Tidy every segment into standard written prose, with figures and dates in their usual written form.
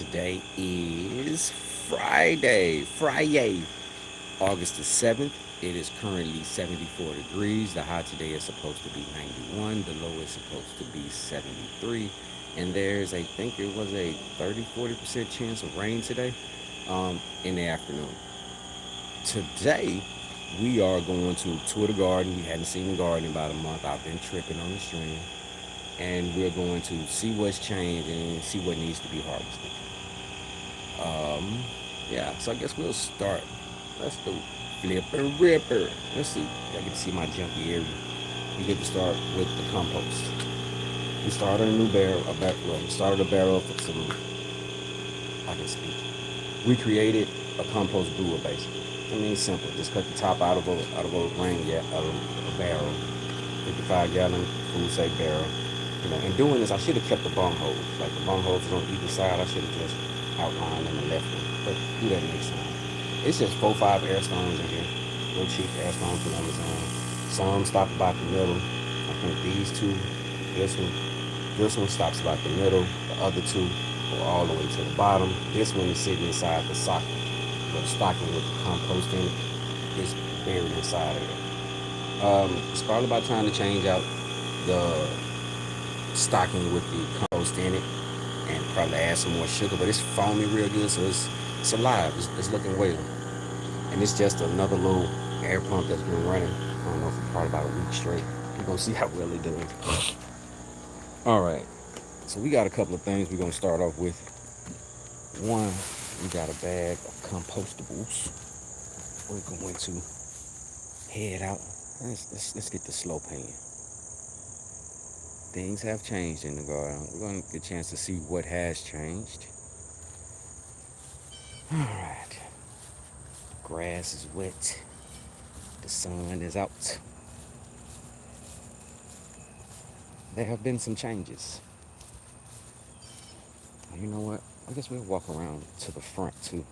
Today is Friday, August the 7th. It is currently 74 degrees. The high today is supposed to be 91. The low is supposed to be 73. And there's, I think it was a 30-40% chance of rain today in the afternoon. Today, we are going to tour the garden. We hadn't seen the garden in about a month. I've been tripping on the stream. And we're going to see what's changed and see what needs to be harvested. Um, yeah, so I guess we'll start. Let's do Flipper Ripper. Let's see. I get to see my junky area. We get to start with the compost. We started a new barrel, we started a barrel for some, I can speak. We created a compost brewer basically. I mean, it's simple. Just cut the top out of a ring, yeah, out of a barrel. 55-gallon food safe barrel. In doing this, I should have kept the bung holes. Like the bung holes on either side, I should have just outlined them and left them. But do that next time. It's just 4-5 air stones in here. Real cheap air stones from Amazon. Some stop about the middle. I think these two, this one, this one stops about the middle. The other two go all the way to the bottom. This one is sitting inside the socket. The stocking with the compost in it is buried inside of it. It's probably about trying to change out the stocking with the compost in it and probably add some more sugar, but it's foamy real good, so it's alive. It's looking well. And it's just another little air pump that's been running. I don't know, for probably about a week straight. We're gonna see how well it does. All right, so we got a couple of things we're gonna start off with. One, we got a bag of compostables. We're going to head out. Let's get the slow pan. Things have changed in the garden. We're going to get a chance to see what has changed. All right. Grass is wet. The sun is out. There have been some changes. You know what? I guess we'll walk around to the front too,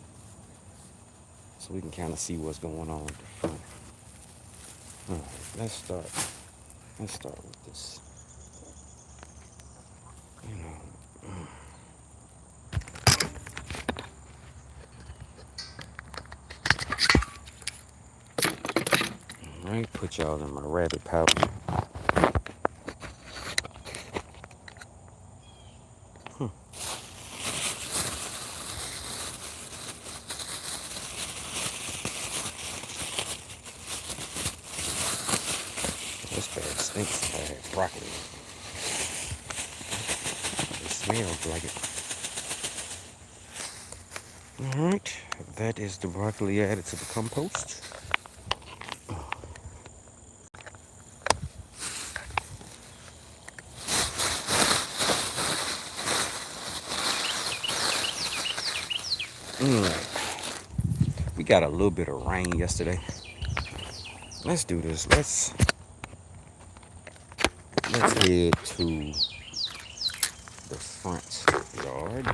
so we can kind of see what's going on at the front. All right. Let's start. Let's start with this. You know. All right. Put y'all in my rabbit pouch. This bag stinks. I had broccoli. It smells like it. All right, that is the broccoli added to the compost. We got a little bit of rain yesterday. Let's do this. Let's head to the front yard.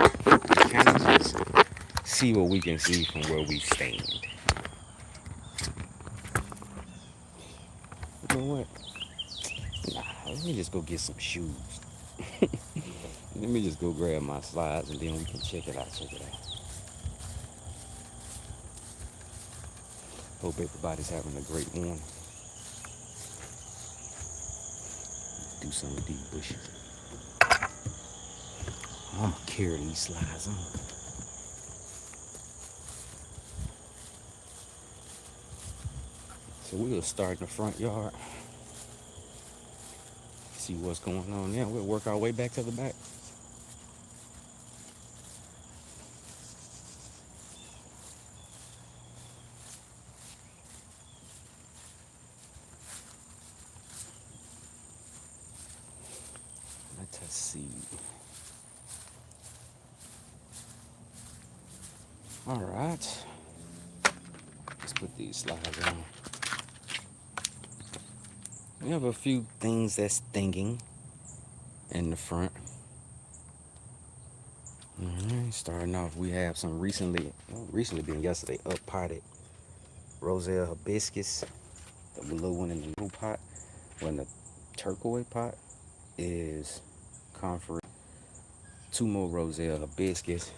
Kind of just see what we can see from where we stand. You know what? Nah, let me just go get some shoes. Let me just go grab my slides and then we can check it out. Hope everybody's having a great morning. Do some of these bushes. I'm gonna carry these slides on. So we'll start in the front yard. See what's going on there. We'll work our way back to the back. Let us see. All right. Let's put these slides on. We have a few things that's stinging in the front. All right, starting off, we have some recently being yesterday, up potted Roselle hibiscus. The blue one in the little pot. When the turquoise pot is comfort. 2 more Roselle hibiscus.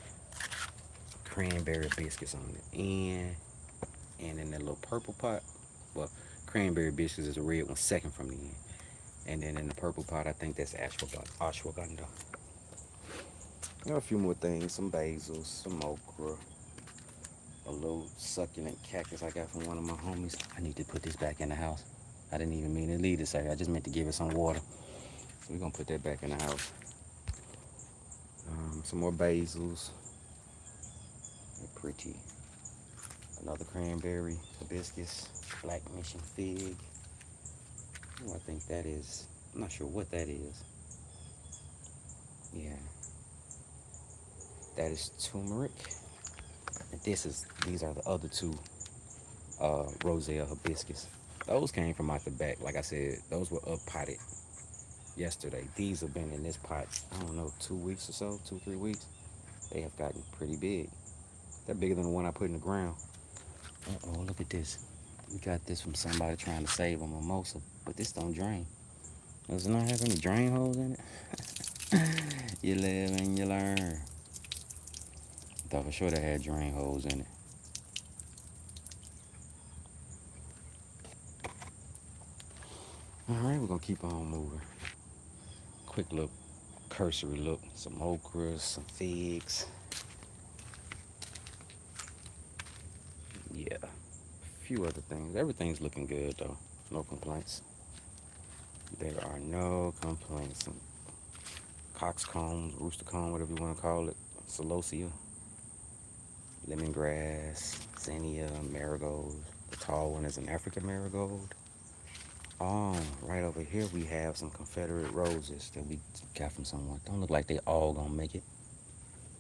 cranberry biscuits on the end. And in that little purple pot, well, cranberry biscuits is the red one, second from the end. And then in the purple pot, I think that's ashwagandha. There are a few more things, some basil, some okra, a little succulent cactus I got from one of my homies. I need to put this back in the house. I didn't even mean to leave this area. I just meant to give it some water. So we're gonna put that back in the house. Some more basils. They're pretty. Another cranberry hibiscus, black mission fig. Oh, I think that is. I'm not sure what that is. Yeah, that is turmeric. And these are the other two roselle hibiscus. Those came from out the back. Like I said, those were up potted yesterday. These have been in this pot, I don't know, 2 weeks or so, 2, 3 weeks. They have gotten pretty big. They're bigger than the one I put in the ground. Uh-oh, look at this. We got this from somebody trying to save a mimosa, but this don't drain. Does it not have any drain holes in it? You live and you learn. I thought for sure they had drain holes in it. Alright, we're gonna keep on moving. Quick look, cursory look. Some okras, some figs. Yeah, a few other things. Everything's looking good though. No complaints. There are no complaints. Some coxcombs, rooster comb, whatever you want to call it. Celosia, lemongrass, zinnia, marigolds. The tall one is an African marigold. Right over here we have some Confederate roses that we got from someone. Don't look like they all gonna make it,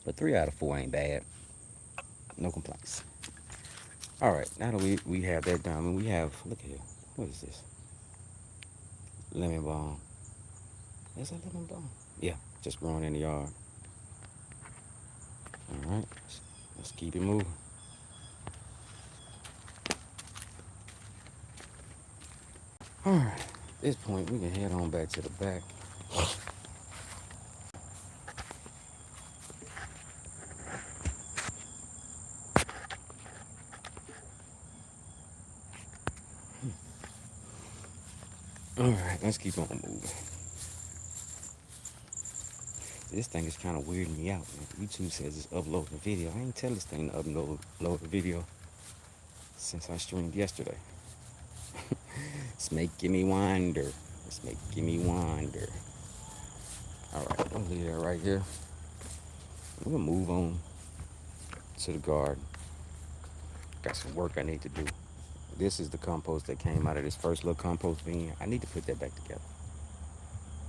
but 3 out of 4 ain't bad. No complaints. All right, now that we have that done, I mean, we have, look here, what is this? Lemon balm. Is that lemon balm? Yeah, just growing in the yard. All right, let's keep it moving. All right, at this point we can head on back to the back. All right, let's keep on moving. This thing is kind of weirding me out. YouTube says it's uploading the video. I ain't tell this thing to upload the video since I streamed yesterday. It's making me wonder. It's making me wonder. All right, we'll leave that right here. We'll move on to the garden. Got some work I need to do. This is the compost that came out of this first little compost bin. I need to put that back together.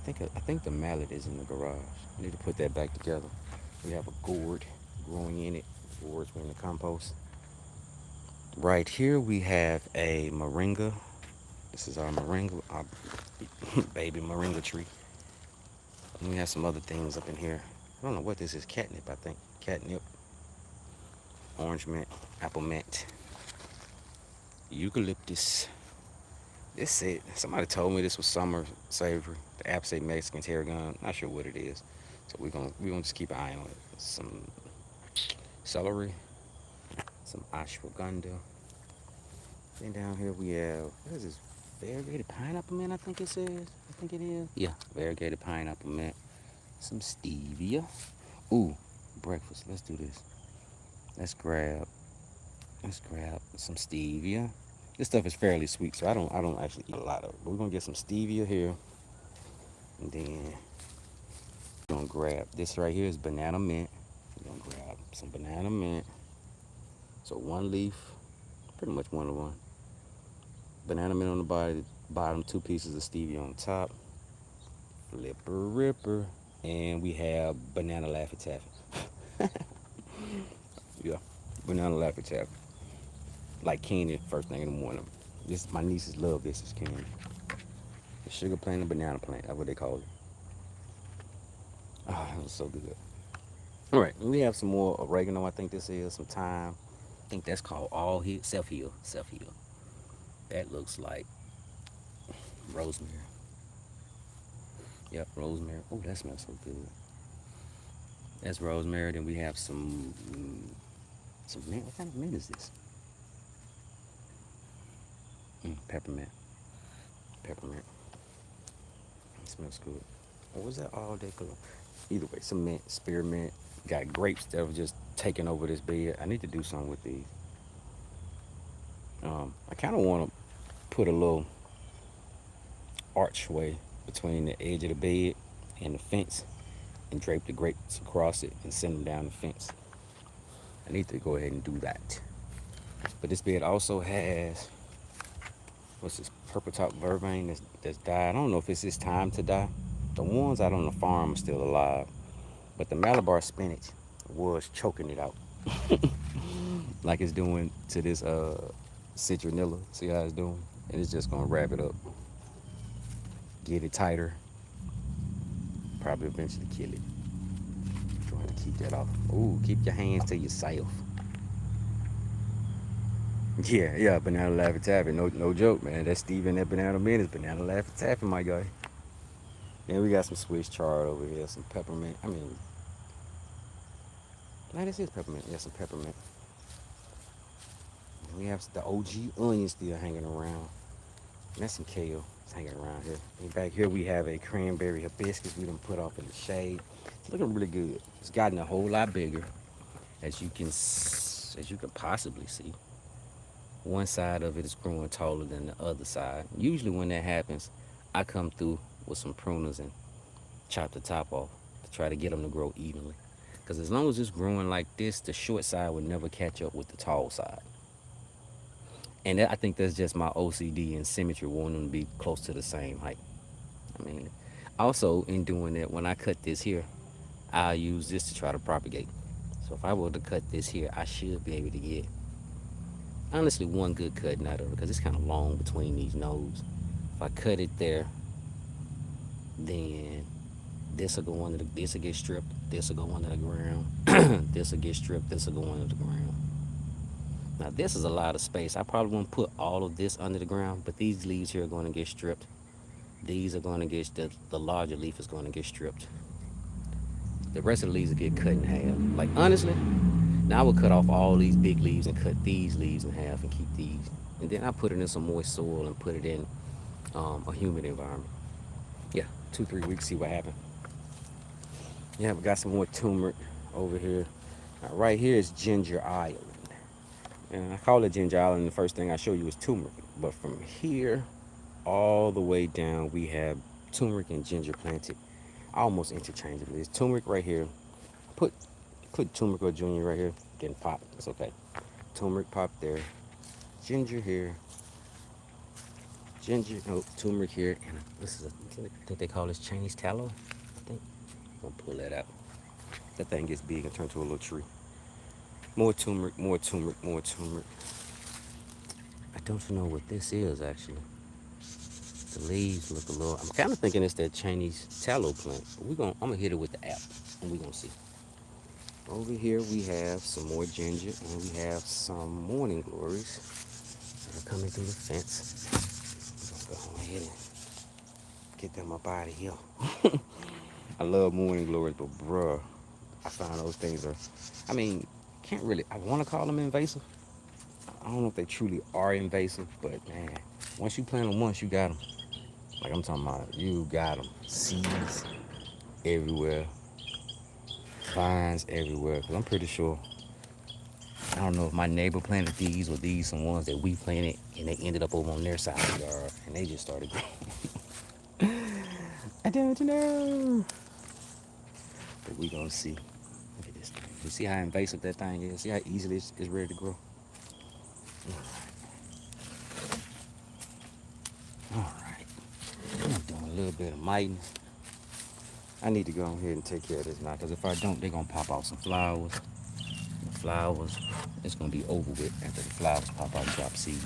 I think the mallet is in the garage. I need to put that back together. We have a gourd growing in it. Gourds were in the compost. Right here we have a moringa. This is our moringa, our baby moringa tree. And we have some other things up in here. I don't know what this is. Catnip, I think. Catnip. Orange mint. Apple mint. Eucalyptus. This said, somebody told me this was summer savory. The app say Mexican tarragon. Not sure what it is. So we're gonna just keep an eye on it. Some celery. Some ashwagandha. Then down here we have, what is this? Variegated pineapple mint, I think it says. I think it is. Yeah, variegated pineapple mint. Some stevia. Ooh, breakfast. Let's do this. Let's grab some stevia. This stuff is fairly sweet, so I don't actually eat a lot of it. But we're gonna get some stevia here. And then we're gonna grab this right here is banana mint. We're gonna grab some banana mint. So 1 leaf, pretty much 1 to 1. Banana mint on the bottom, 2 pieces of stevia on top. Flipper ripper. And we have banana Laffy Taffy. Yeah, banana Laffy Taffy. Like candy first thing in the morning. My nieces love this as candy. The sugar plant and banana plant, that's what they call it. Oh, that was so good. All right, we have some more oregano. I think this is some thyme. I think that's called all heal, self heal. That looks like rosemary. Yep, rosemary. Oh, that smells so good. That's rosemary. Then we have some mint. What kind of mint is this? Peppermint. Peppermint. It smells good. What was that all day color? Either way, some mint, spearmint. Got grapes that were just taking over this bed. I need to do something with these. I kind of want to put a little archway between the edge of the bed and the fence and drape the grapes across it and send them down the fence. I need to go ahead and do that. But this bed also has, what's this, purple top vervain that's died. I don't know if it's his time to die. The ones out on the farm are still alive. But the Malabar spinach was choking it out. Like it's doing to this citronella. See how it's doing? And it's just gonna wrap it up. Get it tighter. Probably eventually kill it. Trying to keep that off. Ooh, keep your hands to yourself. Yeah, banana laughing taffy. No joke, man. That's Steven that banana man is banana laughing taffy, my guy. Then we got some Swiss chard over here, some peppermint. I mean, no, this is peppermint. Yeah, some peppermint. And we have the OG onion still hanging around. And that's some kale. It's hanging around here. And back here we have a cranberry hibiscus we done put off in the shade. It's looking really good. It's gotten a whole lot bigger, as you can possibly see. One side of it is growing taller than the other side. Usually when that happens, I come through with some pruners and chop the top off to try to get them to grow evenly. Because as long as it's growing like this, the short side would never catch up with the tall side. And I think that's just my OCD and symmetry, wanting them to be close to the same height. I mean, also in doing that, when I cut this here, I'll use this to try to propagate. So if I were to cut this here, I should be able to get, honestly, one good cutting out of it because it's kind of long between these nodes. If I cut it there, then this will go under this will get stripped, this will go under the ground, this will get stripped, this will go under the ground. Now this is a lot of space. I probably won't put all of this under the ground, but these leaves here are going to get stripped. These are going to get, the larger leaf is going to get stripped. The rest of the leaves will get cut in half. Like honestly, now I would cut off all these big leaves and cut these leaves in half and keep these. And then I put it in some moist soil and put it in a humid environment. Yeah, 2-3 weeks, see what happens. Yeah, we got some more turmeric over here. Now, right here is Ginger Island. And I call it Ginger Island. The first thing I show you is turmeric. But from here all the way down, we have turmeric and ginger planted almost interchangeably. There's turmeric right here. Put click turmeric or junior right here. Getting popped. It's okay. Turmeric popped there. Ginger here. Ginger, no, turmeric here. And this is I think they call this Chinese tallow. I think. I'm gonna pull that out. That thing gets big and turns to a little tree. More turmeric, more turmeric, more turmeric. I don't know what this is actually. The leaves look a little. I'm kind of thinking it's that Chinese tallow plant. But I'm gonna hit it with the app, and we're gonna see. Over here we have some more ginger, and we have some morning glories that are coming through the fence. I'm gonna go ahead and get them up out of here. I love morning glories, but bruh, I found those things are. I mean, can't really. I want to call them invasive. I don't know if they truly are invasive, but man, once you plant them once, you got them. Like I'm talking about, you got them. Seeds everywhere, vines everywhere. Cause I'm pretty sure. I don't know if my neighbor planted these or these some ones that we planted and they ended up over on their side of the yard and they just started growing. I don't know. But we gonna see. Look at this thing. You see how invasive that thing is? See how easily it's ready to grow? Alright. I'm doing a little bit of miting. I need to go ahead and take care of this now, because if I don't, they're gonna pop out some flowers. The flowers, it's gonna be over with after the flowers pop out and drop seeds.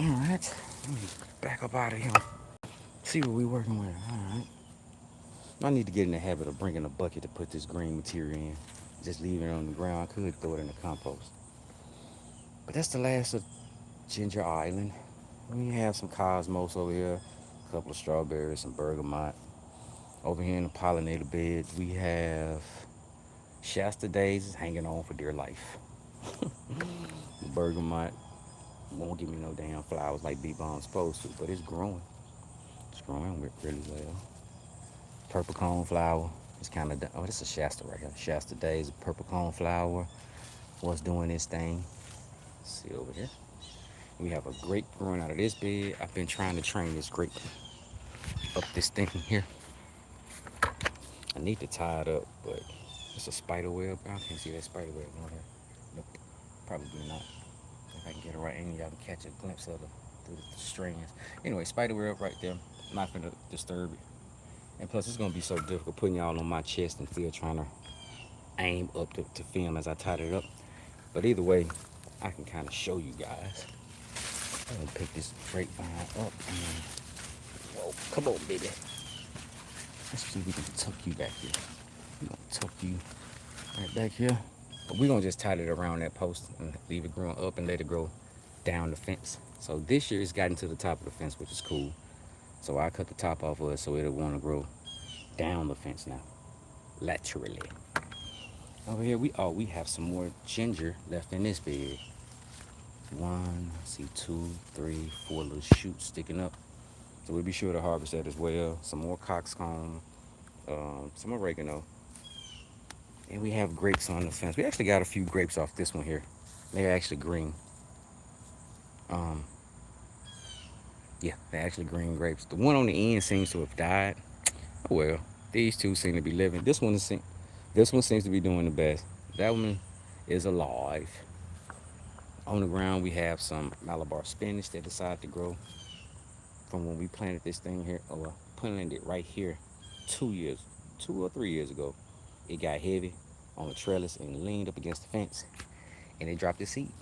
Alright, let me back up out of here. See what we working with. All right. I need to get in the habit of bringing a bucket to put this green material in. Just leave it on the ground. I could throw it in the compost. But that's the last of Ginger Island. We have some cosmos over here, a couple of strawberries, some bergamot. Over here in the pollinator beds, we have Shasta daisies hanging on for dear life. The bergamot won't give me no damn flowers like bee bomb's supposed to, but it's growing. It's growing really well. Purple cone flower. It's kind of, oh, this is Shasta right here. Shasta daisy, purple cone flower. What's doing this thing? See over here. We have a grape growing out of this bed. I've been trying to train this grape up this thing here. I need to tie it up, but it's a spider web. I can't see that spider web on here. Nope, probably not. If I can get it right in, y'all can catch a glimpse of it through the strands. Anyway, spider web right there. I'm not gonna disturb it. And plus, it's gonna be so difficult putting y'all on my chest and still trying to aim up to film as I tied it up. But either way, I can kind of show you guys. I'm gonna pick this grapevine up. And, whoa, come on, baby. Let's see if we can tuck you back here. We're gonna tuck you right back here. But we're gonna just tie it around that post and leave it growing up and let it grow down the fence. So this year it's gotten to the top of the fence, which is cool. So I cut the top off of it so it'll want to grow down the fence now, laterally. Over here we have some more ginger left in this bed. One, see, two, three, four little shoots sticking up. So we'll be sure to harvest that as well. Some more coxcomb, some oregano, and we have grapes on the fence. We actually got a few grapes off this one here. They're actually green. Um, yeah, they're actually green grapes. The one on the end seems to have died. Oh well, these two seem to be living. This one seems to be doing the best. That one is alive. On the ground, we have some Malabar spinach that decided to grow from when we planted this thing here, or planted it right here 2 or 3 years ago. It got heavy on the trellis and leaned up against the fence, and it dropped its seed.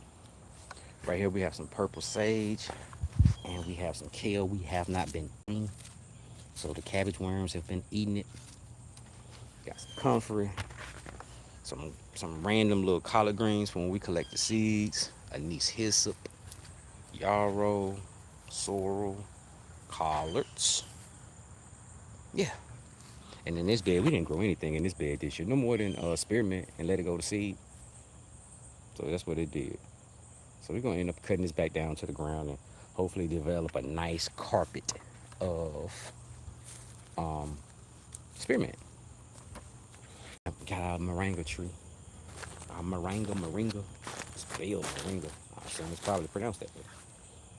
Right here, we have some purple sage, and we have some kale we have not been eating. So the cabbage worms have been eating it. Got some comfrey, some random little collard greens from when we collect the seeds, anise hyssop, yarrow, sorrel, collards. Yeah. And in this bed, we didn't grow anything in this bed this year. No more than spearmint and let it go to seed. So that's what it did. So we're gonna end up cutting this back down to the ground and hopefully develop a nice carpet of um, spearmint. We got our moringa tree. Our moringa. It's spelled moringa. I'm sure it's probably pronounced that way.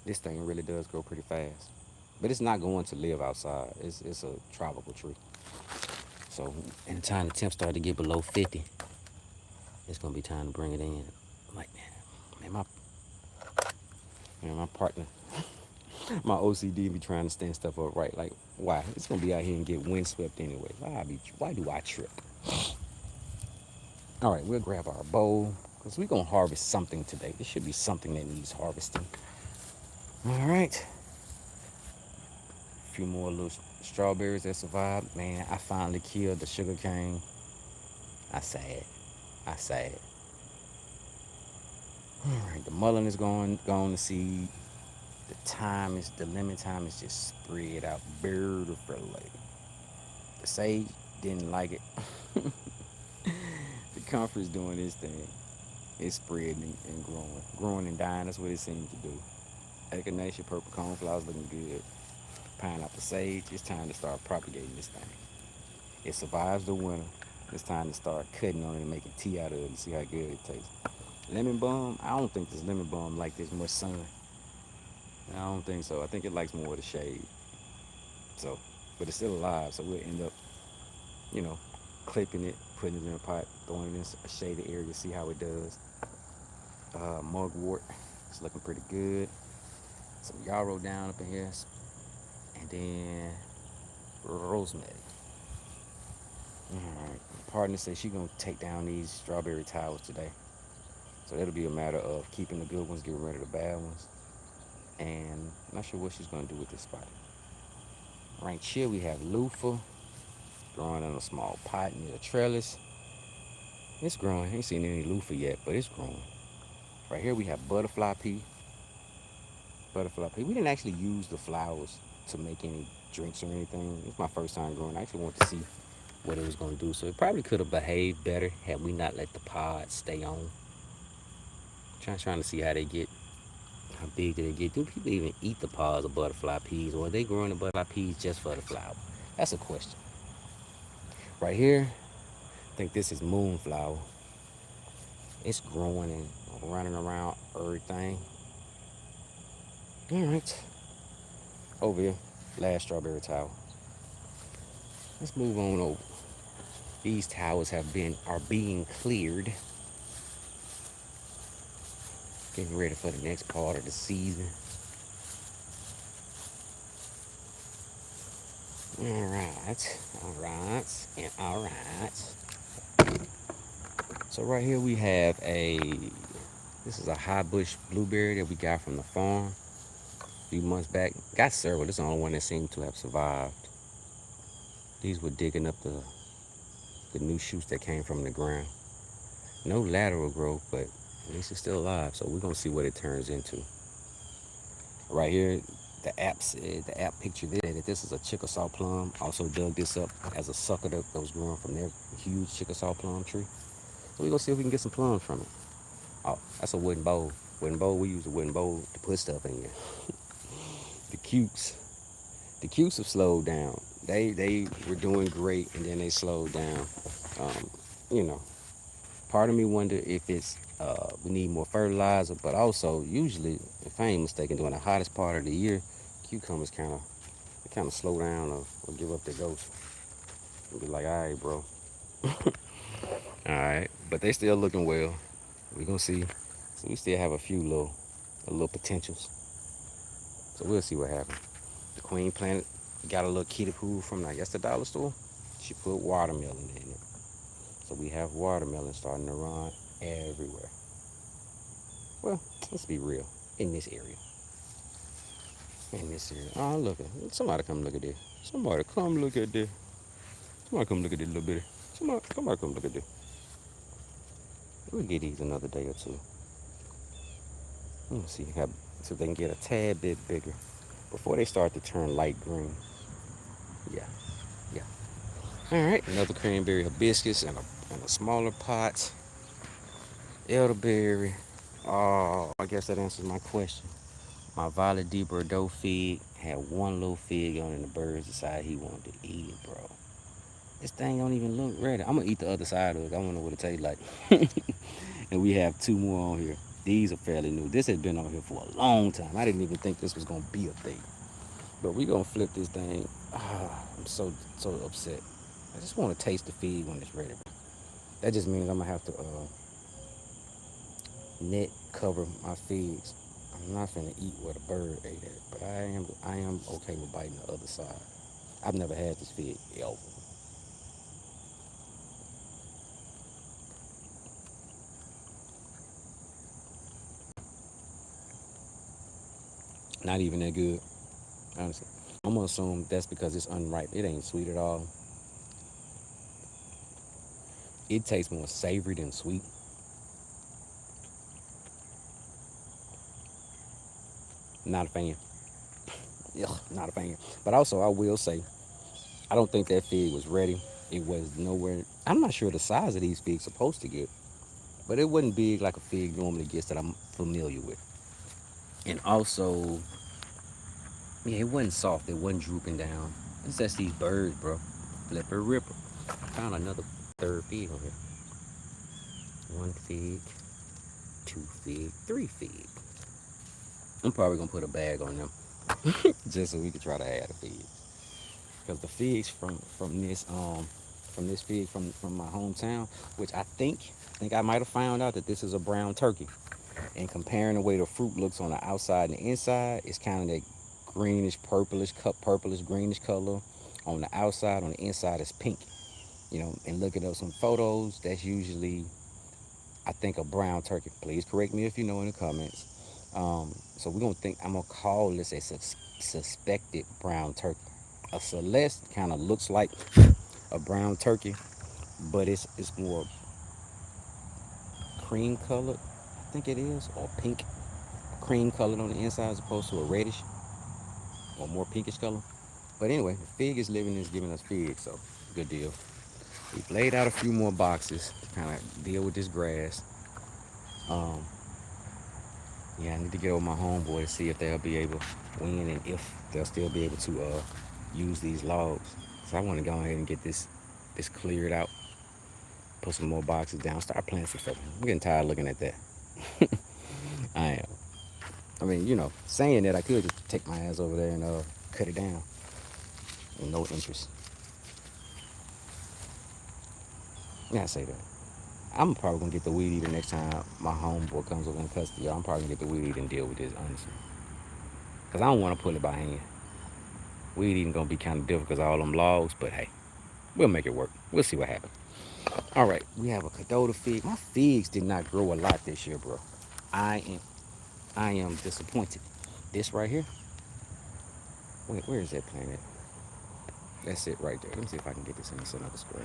This thing really does grow pretty fast. But it's not going to live outside. It's a tropical tree. So anytime the temps start to get below 50, it's gonna be time to bring it in. I'm like, man, my partner, my OCD be trying to stand stuff up right. Like, why? It's gonna be out here and get windswept anyway. Why do I trip? All right, we'll grab our bowl because we're gonna harvest something today. This should be something that needs harvesting. All right, a few more little strawberries that survived. Man, I finally killed the sugar cane. I sad. I sad. All right, the mullein is gone to seed. The lemon time is just spread out beautifully. The sage didn't like it. The comfort is doing this thing. It's spreading and growing and dying. That's what it seems to do. Echinacea, purple coneflowers looking good. Pineapple sage. It's time to start propagating this thing. It survives the winter. It's time to start cutting on it and making tea out of it and see how good it tastes. Lemon balm. I don't think this lemon balm like this much sun. I don't think so. I think it likes more of the shade. So, but it's still alive. So we'll end up, you know, clipping it, putting it in a pot, throwing it in a shaded area, see how it does. Mugwort. It's looking pretty good. Some yarrow down up in here, and then rosemary. All right. My partner says she's gonna take down these strawberry towers today. So that'll be a matter of keeping the good ones, getting rid of the bad ones. And I'm not sure what she's gonna do with this spot. Right here we have loofah growing in a small pot near the trellis. It's growing. Ain't seen any loofah yet, but it's growing. Right here we have butterfly pea. Butterfly pea. We didn't actually use the flowers to make any drinks or anything. It's my first time growing. I actually want to see what it was going to do. So it probably could have behaved better had we not let the pod stay on. Trying to see how they get, how big do they get. Do people even eat the pods of butterfly peas, or are they growing the butterfly peas just for the flower? That's a question. Right here, I think this is moonflower. It's growing and running around everything. All right, over here, last strawberry tower. Let's move on over. These towers are being cleared, getting ready for the next part of the season. All right. So right here we have this is a high bush blueberry that we got from the farm a few months back. Got several. This is the only one that seemed to have survived. These were digging up the new shoots that came from the ground. No lateral growth, but at least it's still alive. So we're gonna see what it turns into. Right here, the app picture there that this is a Chickasaw plum. Also dug this up as a sucker that was growing from their huge Chickasaw plum tree. So we're gonna see if we can get some plums from it. Oh, that's a wooden bowl. Wooden bowl. We use a wooden bowl to put stuff in here. The cukes. The cukes have slowed down. They were doing great, and then they slowed down. Um, you know, part of me wonder if it's we need more fertilizer, but also usually, if I ain't mistaken, during the hottest part of the year, cucumbers kind of slow down or give up their ghost and be like, all right, bro, all right. But they still looking well. We gonna see. So we still have a little potentials. So we'll see what happens. The queen planted got a little kiddie pool from I guess the dollar store. She put watermelon in it. So we have watermelon starting to run everywhere. Well, let's be real. In this area. In this area. Oh, look at somebody come look at this. Somebody come look at this. Somebody come look at this little bitty. Somebody come look at this. We'll get these another day or two. Let me see how so they can get a tad bit bigger before they start to turn light green. Yeah, yeah. All right, another cranberry hibiscus and a smaller pot. Elderberry. Oh, I guess that answers my question. My Violet de Bordeaux fig had one little fig on it, and the birds decided he wanted to eat it, bro. This thing don't even look ready. I'm gonna eat the other side of it. I wanna know what it tastes like. And we have two more on here. These are fairly new. This has been on here for a long time. I didn't even think this was gonna be a thing. But we gonna flip this thing. I'm so upset. I just want to taste the fig when it's ready. That just means I'm gonna have to net cover my figs. I'm not gonna eat what a bird ate at, but I am okay with biting the other side. I've never had this fig ever. Not even that good, honestly. I'm gonna assume that's because it's unripe. It ain't sweet at all. It tastes more savory than sweet. Not a fan. Ugh, not a fan. But also, I will say, I don't think that fig was ready. It was nowhere. I'm not sure the size of these figs supposed to get, but it wasn't big like a fig normally gets that I'm familiar with. And also, yeah, it wasn't soft. It wasn't drooping down. It's just these birds, bro. Flipper ripper. Found another third fig on here. One fig, two fig, three fig. I'm probably gonna put a bag on them just so we can try to add a fig. Because the figs from this fig from my hometown, which I think I might have found out that this is a brown turkey. And comparing the way the fruit looks on the outside and the inside, it's kind of that greenish, purplish, greenish color on the outside. On the inside, it's pink. And looking up some photos, that's usually, I think, a brown turkey. Please correct me if you know in the comments. So I'm gonna call this a suspected brown turkey. A Celeste kind of looks like a brown turkey, but it's more cream colored, I think it is, or pink, cream colored on the inside as opposed to a reddish or more pinkish color. But anyway, the fig is living is giving us figs, so good deal. We've laid out a few more boxes to kind of deal with this grass. Um, yeah, I need to get over my homeboy to see if they'll be able when and if they'll still be able to use these logs. So I want to go ahead and get this cleared out, put some more boxes down, start planting some stuff. I'm getting tired looking at that. I am. I mean, saying that I could just take my ass over there and cut it down. With no interest. Yeah, I say that. I'm probably gonna get the weed eater next time my homeboy comes over and cuts the yard. I'm probably gonna get the weed eater and deal with this honestly, cause I don't want to pull it by hand. Weed eating gonna be kind of difficult because all them logs, but hey, we'll make it work. We'll see what happens. All right, we have a Cadota fig. My figs did not grow a lot this year, bro. I am I am disappointed. This right here. Wait, where is that plant at? That's it right there. Let me see if I can get this in the center of the screen.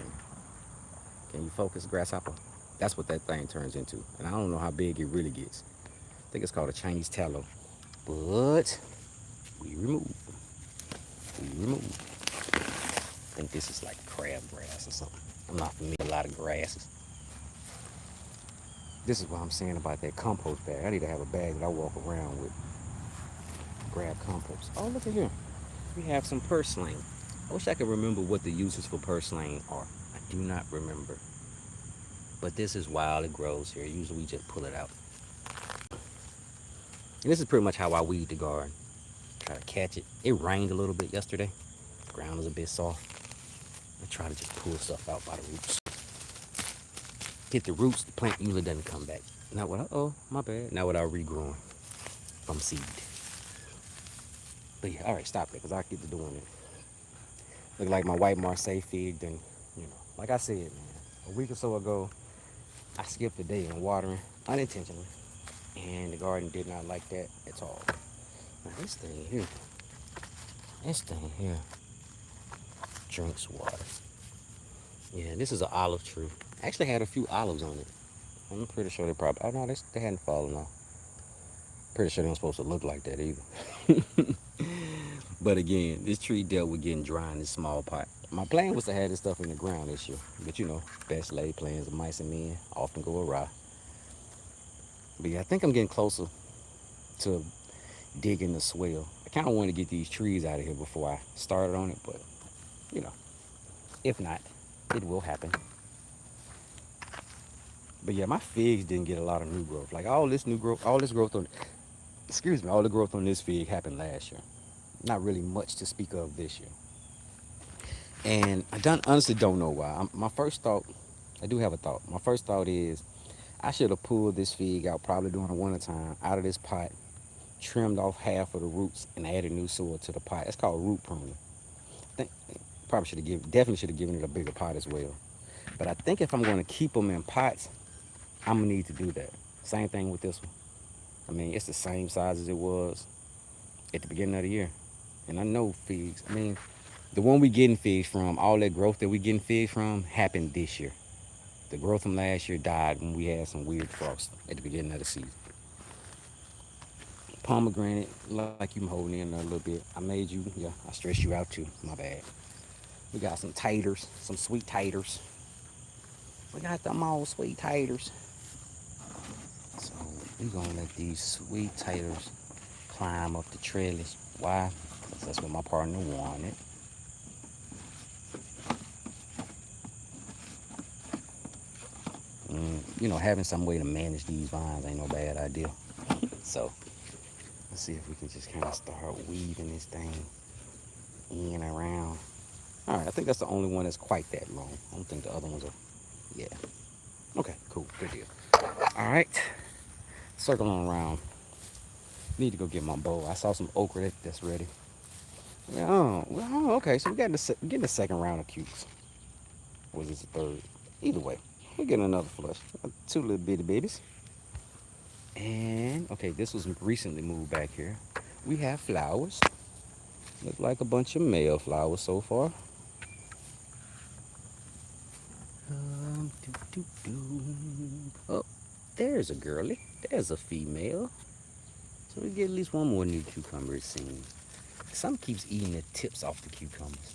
Can you focus, grasshopper? That's what that thing turns into. And I don't know how big it really gets. I think it's called a Chinese tallow. But we remove. We remove. I think this is like crabgrass or something. I'm not familiar with a lot of grasses. This is what I'm saying about that compost bag. I need to have a bag that I walk around with. Grab compost. Oh, look at here. We have some purslane. I wish I could remember what the uses for purslane are. I do not remember. But this is wild. It grows here. Usually we just pull it out. And this is pretty much how I weed the garden. Try to catch it. It rained a little bit yesterday. The ground was a bit soft. I try to just pull stuff out by the roots. Hit the roots, the plant usually doesn't come back. Not without, oh, my bad. Not without regrowing from seed. But yeah, all right, stop it, because I get to doing it. Look like my white Marseille fig, then, like I said, man, a week or so ago, I skipped a day in watering unintentionally, and the garden did not like that at all. Now this thing here drinks water. Yeah, this is an olive tree. I actually had a few olives on it. I'm pretty sure they probably, oh no, they hadn't fallen off. Pretty sure they weren't supposed to look like that either. But again, this tree dealt with getting dry in this small pot. My plan was to have this stuff in the ground this year. But best laid plans of mice and men often go awry. But yeah, I think I'm getting closer to digging the swale. I kind of want to get these trees out of here before I started on it, but you know, if not, it will happen. But yeah, my figs didn't get a lot of new growth. Like all this new growth, all this growth on, excuse me, all the growth on this fig happened last year. Not really much to speak of this year. And honestly don't know why. My first thought, I do have a thought. My first thought is I should have pulled this fig out probably during the winter time out of this pot, trimmed off half of the roots, and added new soil to the pot. It's called root pruning. I think probably definitely should have given it a bigger pot as well. But I think if I'm going to keep them in pots, I'm gonna need to do that. Same thing with this one. I mean, it's the same size as it was at the beginning of the year. And I know figs. I mean, the one we getting figs from, all that growth that we getting figs from happened this year. The growth from last year died when we had some weird frost at the beginning of the season. Pomegranate, like you holding in there a little bit. I made you, yeah, I stressed you out too. My bad. We got some taters, some sweet taters. We got them all sweet taters. So we're gonna let these sweet taters climb up the trellis. Why? Because that's what my partner wanted. Having some way to manage these vines ain't no bad idea. So let's see if we can just kind of start weaving this thing in and around. All right, I think that's the only one that's quite that long. I don't think the other ones are. Yeah. Okay, cool, good deal. All right, circling around. Need to go get my bowl. I saw some okra that's ready. Yeah, okay. So we're getting the second round of cukes. Was this the third? Either way, we're getting another flush. Two little bitty babies. And okay, this was recently moved back here. We have flowers. Look like a bunch of male flowers so far. Doo, doo, doo. Oh, there's a girly. There's a female. So we get at least one more new cucumber it seems. Some keeps eating the tips off the cucumbers.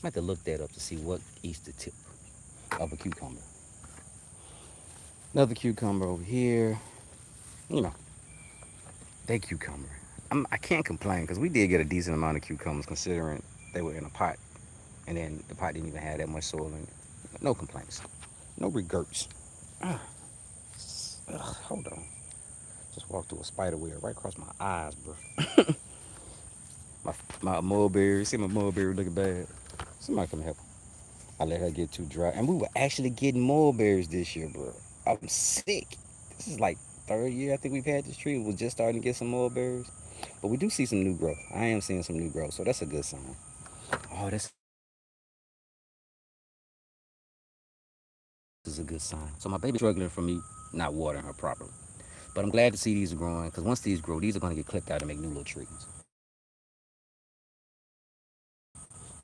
I have to look that up to see what eats the tip of a cucumber. Another cucumber over here. You know, they cucumber. I can't complain because we did get a decent amount of cucumbers considering they were in a pot. And then the pot didn't even have that much soil in it. No complaints. No regrets. Ugh, hold on. Just walked through a spider web right across my eyes, bro. my my mulberry. See my mulberry looking bad. Somebody come help. I let her get too dry. And we were actually getting mulberries this year, bro. I'm sick. This is like third year I think we've had this tree. We're just starting to get some mulberries. But we do see some new growth. I am seeing some new growth, so that's a good sign. Oh, this is a good sign. So my baby's struggling for me not watering her properly. But I'm glad to see these are growing because once these grow, these are going to get clipped out and make new little trees.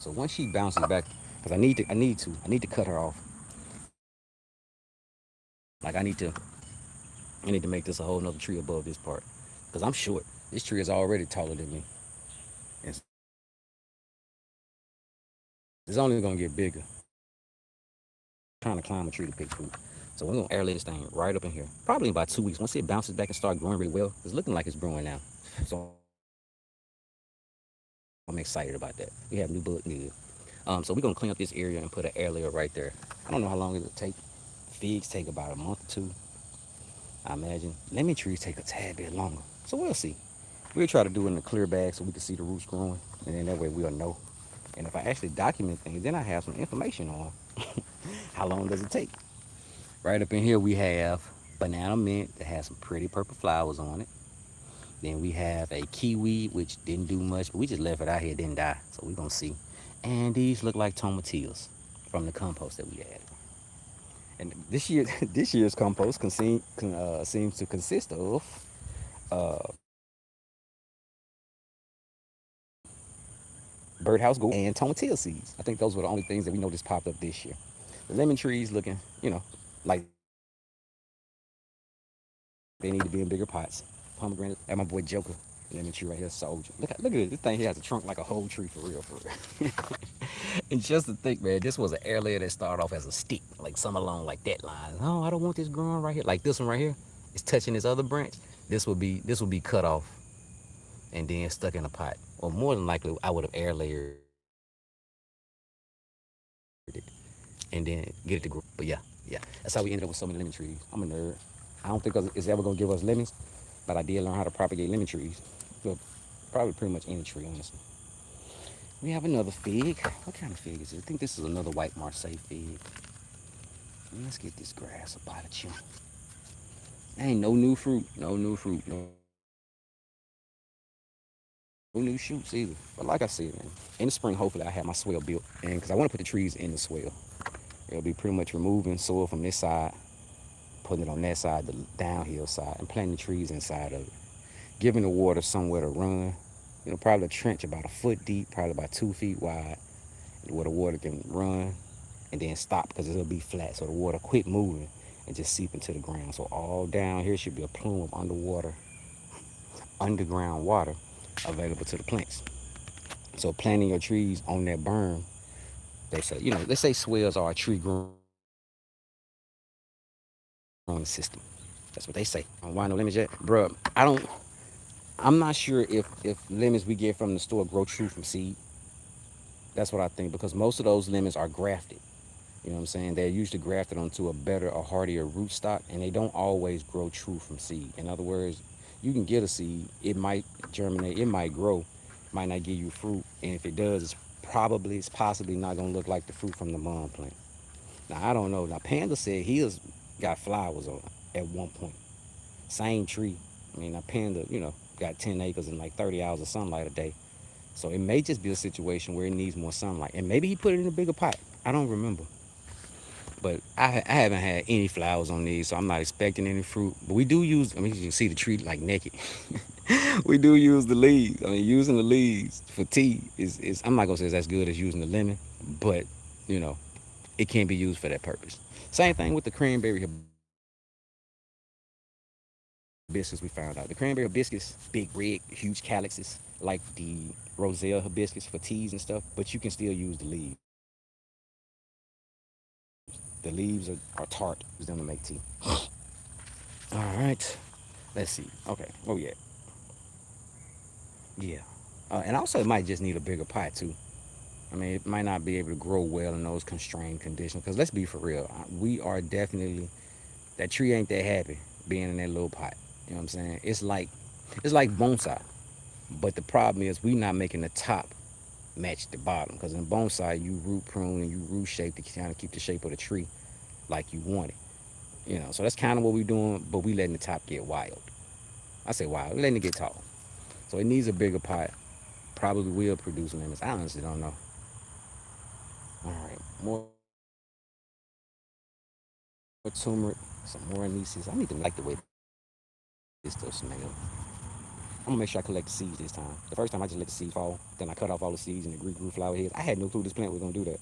So once she bounces back, because I need to cut her off. Like I need to make this a whole nother tree above this part. Because I'm short. This tree is already taller than me. And it's only gonna get bigger. Trying to climb a tree to pick fruit. So we're gonna airlay this thing right up in here. Probably in about 2 weeks. Once it bounces back and start growing really well, it's looking like it's growing now. So I'm excited about that. We have new bud good. So we're gonna clean up this area and put an air layer right there. I don't know how long it'll take. Figs take about a month or two. I imagine lemon trees take a tad bit longer. So we'll see. We'll try to do it in a clear bag so we can see the roots growing. And then that way we'll know. And if I actually document things, then I have some information on how long does it take. Right up in here we have banana mint that has some pretty purple flowers on it. Then we have a kiwi, which didn't do much, but we just left it out here, didn't die. So we're gonna see. And these look like tomatillos from the compost that we had. And this year, this year's compost seems to consist of uh, birdhouse gold and tomatillo seeds. I think those were the only things that we noticed popped up this year. The lemon trees looking, like they need to be in bigger pots. Pomegranate, and my boy Joker, lemon tree right here, soldier. Look at it. This thing here has a trunk like a whole tree for real, for real. And just to think, man, this was an air layer that started off as a stick, like some along like that line. Oh, I don't want this growing right here. Like this one right here, it's touching this other branch. This will be cut off and then stuck in a pot. Or more than likely, I would have air layered it and then get it to grow. But yeah, that's how we ended up with so many lemon trees. I'm a nerd. I don't think it's ever gonna give us lemons, but I did learn how to propagate lemon trees. So probably pretty much any tree, honestly. We have another fig. What kind of fig is it? I think this is another white Marseille fig. Let's get this grass up out of you. Ain't no new fruit. No new fruit. No new shoots either. But like I said, man, in the spring, hopefully I have my swale built. And because I want to put the trees in the swale. It'll be pretty much removing soil from this side, putting it on that side, the downhill side, and planting trees inside of it. Giving the water somewhere to run. Probably a trench about a foot deep, probably about 2 feet wide, where the water can run and then stop because it'll be flat. So the water quit moving and just seep into the ground. So all down here should be a plume of underground water available to the plants. So planting your trees on that berm, they say swales are a tree growing system. That's what they say. Why no lemons yet? Bruh, I'm not sure if lemons we get from the store grow true from seed. That's what I think because most of those lemons are grafted. You know what I'm saying? They're usually grafted onto a better or hardier rootstock, and they don't always grow true from seed. In other words, you can get a seed, it might germinate, it might grow, might not give you fruit, and if it does, it's possibly not gonna look like the fruit from the mom plant. Now I don't know. Now Panda said he has got flowers on at one point. Same tree. I mean, now Panda, got 10 acres and like 30 hours of sunlight a day. So it may just be a situation where it needs more sunlight, and maybe he put it in a bigger pot. I don't remember. But I haven't had any flowers on these, so I'm not expecting any fruit. But we do use, I mean, you can see the tree like naked. We do use the leaves. I mean, using the leaves for tea is I'm not gonna say it's as good as using the lemon, but you know, it can be used for that purpose. Same thing with the cranberry hibiscus we found out. The cranberry hibiscus, big red, huge calyxes, like the roselle hibiscus for teas and stuff, but you can still use the leaves. The leaves are tart. You can use them to make tea. All right. Let's see. Okay. Oh yeah. Yeah. And also, it might just need a bigger pot too. I mean, it might not be able to grow well in those constrained conditions. Because let's be for real, we are definitely that tree ain't that happy being in that little pot. You know what I'm saying? It's like bonsai, but the problem is we not making the top match the bottom. Because in bonsai, you root prune and you root shape to kind of keep the shape of the tree like you want it. So that's kind of what we doing, but we letting the top get wild. I say wild, we letting it get tall. So it needs a bigger pot. Probably will produce lemons. I honestly don't know. All right, more turmeric, some more anise. I need to like the way this stuff smell. I'm gonna make sure I collect the seeds this time. The first time I just let the seeds fall. Then I cut off all the seeds and the great grew flower heads. I had no clue this plant was gonna do that.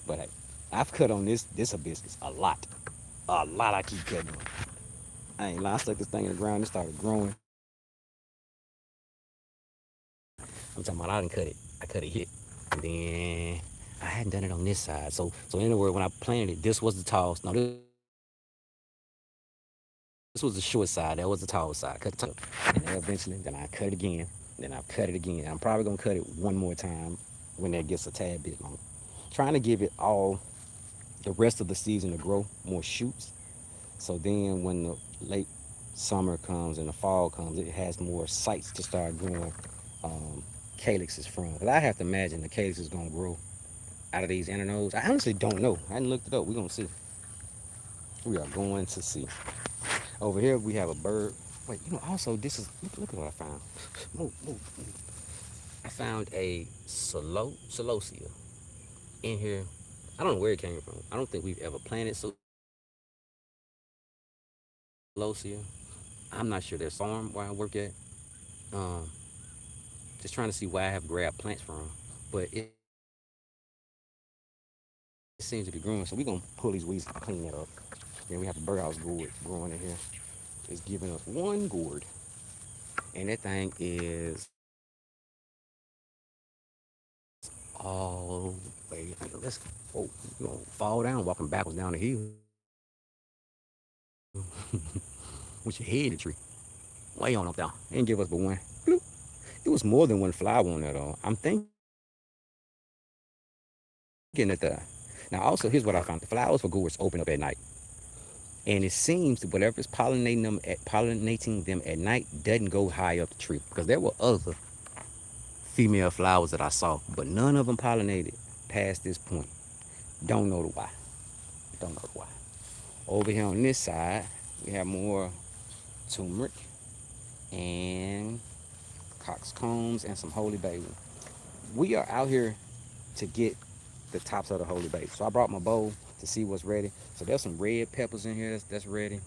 But hey, I've cut on this hibiscus a lot. A lot I keep cutting on. I ain't lying, I stuck this thing in the ground, it started growing. I'm talking about I didn't cut it. I cut it, hit it. And then I hadn't done it on this side. So in other words, when I planted it, this was the tallest. No, this was the short side. That was the tallest side. Cut the top off. And then eventually, then I cut it again. Then I've cut it again. And I'm probably gonna cut it one more time when that gets a tad bit long. Trying to give it all the rest of the season to grow more shoots. So then when the late summer comes and the fall comes, it has more sites to start growing calyxes from. Because I have to imagine the calyx is gonna grow out of these inner nodes. I honestly don't know. I hadn't looked it up. We're gonna see. We are going to see. Over here we have a bird. Wait, also this is look at what I found. Move, move, move. I found a celosia in here. I don't know where it came from. I don't think we've ever planted celosia. I'm not sure there's a farm where I work at. Um, just trying to see where I have grabbed plants from. But it seems to be growing. So we're gonna pull these weeds and clean that up. Then we have the birdhouse gourd growing in here. It's giving us one gourd. And that thing is all the way. Let's whoa, you gonna fall down walking backwards down the hill. With your head in the tree. Way on up there. They didn't give us but one. Bloop. It was more than one flower on that all. I'm thinking that now also here's what I found. The flowers for gourds open up at night. And it seems that whatever's pollinating them at pollinating them at night doesn't go high up the tree. Because there were other female flowers that I saw, but none of them pollinated past this point. Don't know the why. Don't know the why. Over here on this side, we have more turmeric and coxcombs and some holy basil. We are out here to get the tops of the holy basil. So I brought my bowl to see what's ready. So there's some red peppers in here that's ready.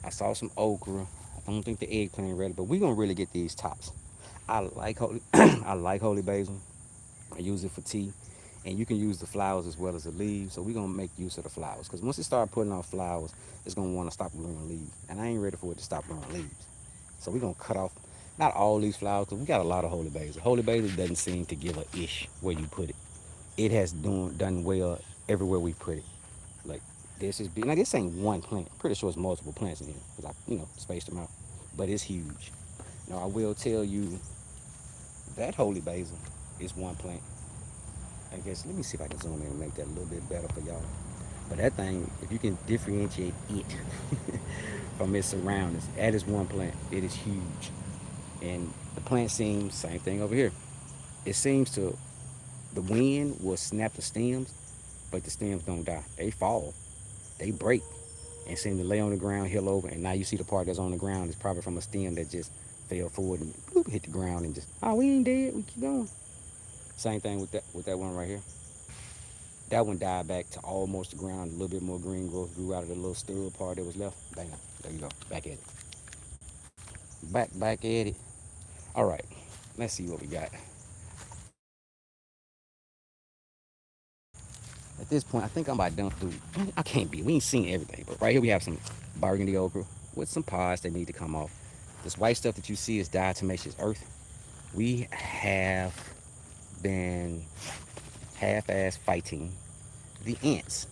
I saw some okra. I don't think the eggplant ready, but we're gonna really get these tops. I like holy I like holy basil. I use it for tea. And you can use the flowers as well as the leaves. So we're gonna make use of the flowers. Because once it start putting off flowers, it's gonna want to stop growing leaves. And I ain't ready for it to stop growing leaves. So we're gonna cut off not all these flowers because we got a lot of holy basil. Holy basil doesn't seem to give a ish where you put it. It has done well everywhere we put it. Like this is big. Now this ain't one plant. Pretty sure it's multiple plants in here because I spaced them out. But it's huge. Now I will tell you that holy basil is one plant. I guess let me see if I can zoom in and make that a little bit better for y'all. But that thing, if you can differentiate it from its surroundings, that is one plant. It is huge. And the plant seems same thing over here. It seems to the wind will snap the stems, but the stems don't die. They fall, they break, and seem to lay on the ground, heal over. And now you see the part that's on the ground is probably from a stem that just fell forward and bloop, hit the ground and just we ain't dead. We keep going. Same thing with that one right here. That one died back to almost the ground. A little bit more green growth grew out of the little stub part that was left. Bam, there you go. Back at it. Back at it. All right, let's see what we got. At this point, I think I'm about done through. I can't be. We ain't seen everything, but right here we have some burgundy okra with some pods that need to come off. This white stuff that you see is diatomaceous earth. We have been half-ass fighting the ants.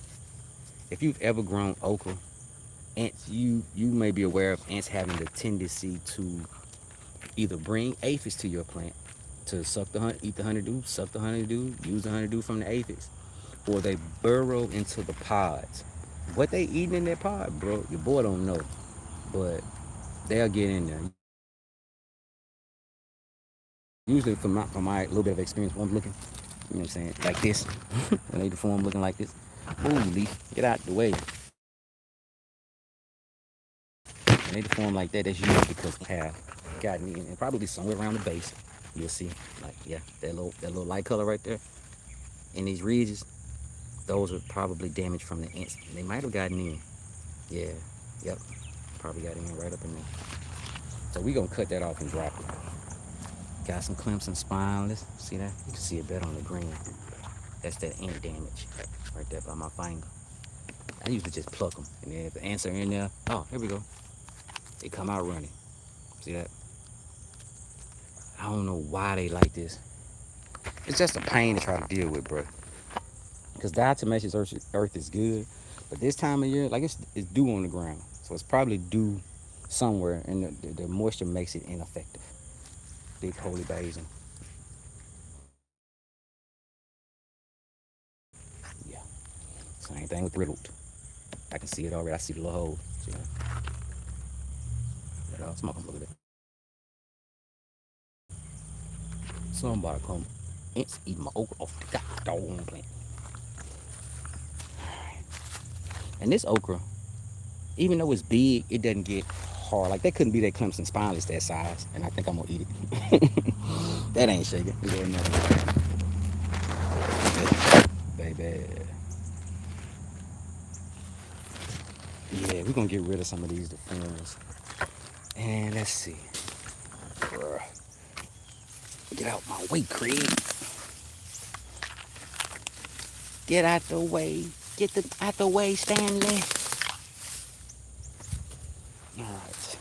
If you've ever grown okra, ants, you may be aware of ants having the tendency to either bring aphids to your plant to suck the honey, eat the honeydew, suck the honeydew, use the honeydew from the aphids, or they burrow into the pods. What they eating in that pod, bro? Your boy don't know, but they'll get in there. Usually, from my little bit of experience, when I'm looking, you know what I'm saying, like this, when they deform looking like this, move leaf, get out the way. When they deform like that, that's usually because they have gotten in, and probably somewhere around the base. You'll see, like yeah, that little light color right there in these ridges. Those are probably damaged from the ants. They might have gotten in. Yeah, yep, probably got in right up in there. So we gonna cut that off and drop it. Got some Clemson spineless. See that? You can see it better on the green. That's that ant damage right there by my finger. I usually just pluck them, and then if the ants are in there, oh, here we go. They come out running. See that? I don't know why they like this. It's just a pain to try to deal with, bro. Because diatomaceous earth is good, but this time of year, like it's dew on the ground, so it's probably dew somewhere, and the moisture makes it ineffective. Big holy basin. Yeah. Same thing with riddled. I can see it already. I see the little hole. See that? Smoke. Look at that. Somebody come. Ants eating my okra off the doggone plant. And this okra, even though it's big, it doesn't get hard. Like that couldn't be that Clemson spineless that size, and I think I'm gonna eat it. That ain't shaking. Baby. Yeah, we're gonna get rid of some of these deforms. And let's see. Get out my way, Craig. Get out the way. Get out the way, Stanley. All right.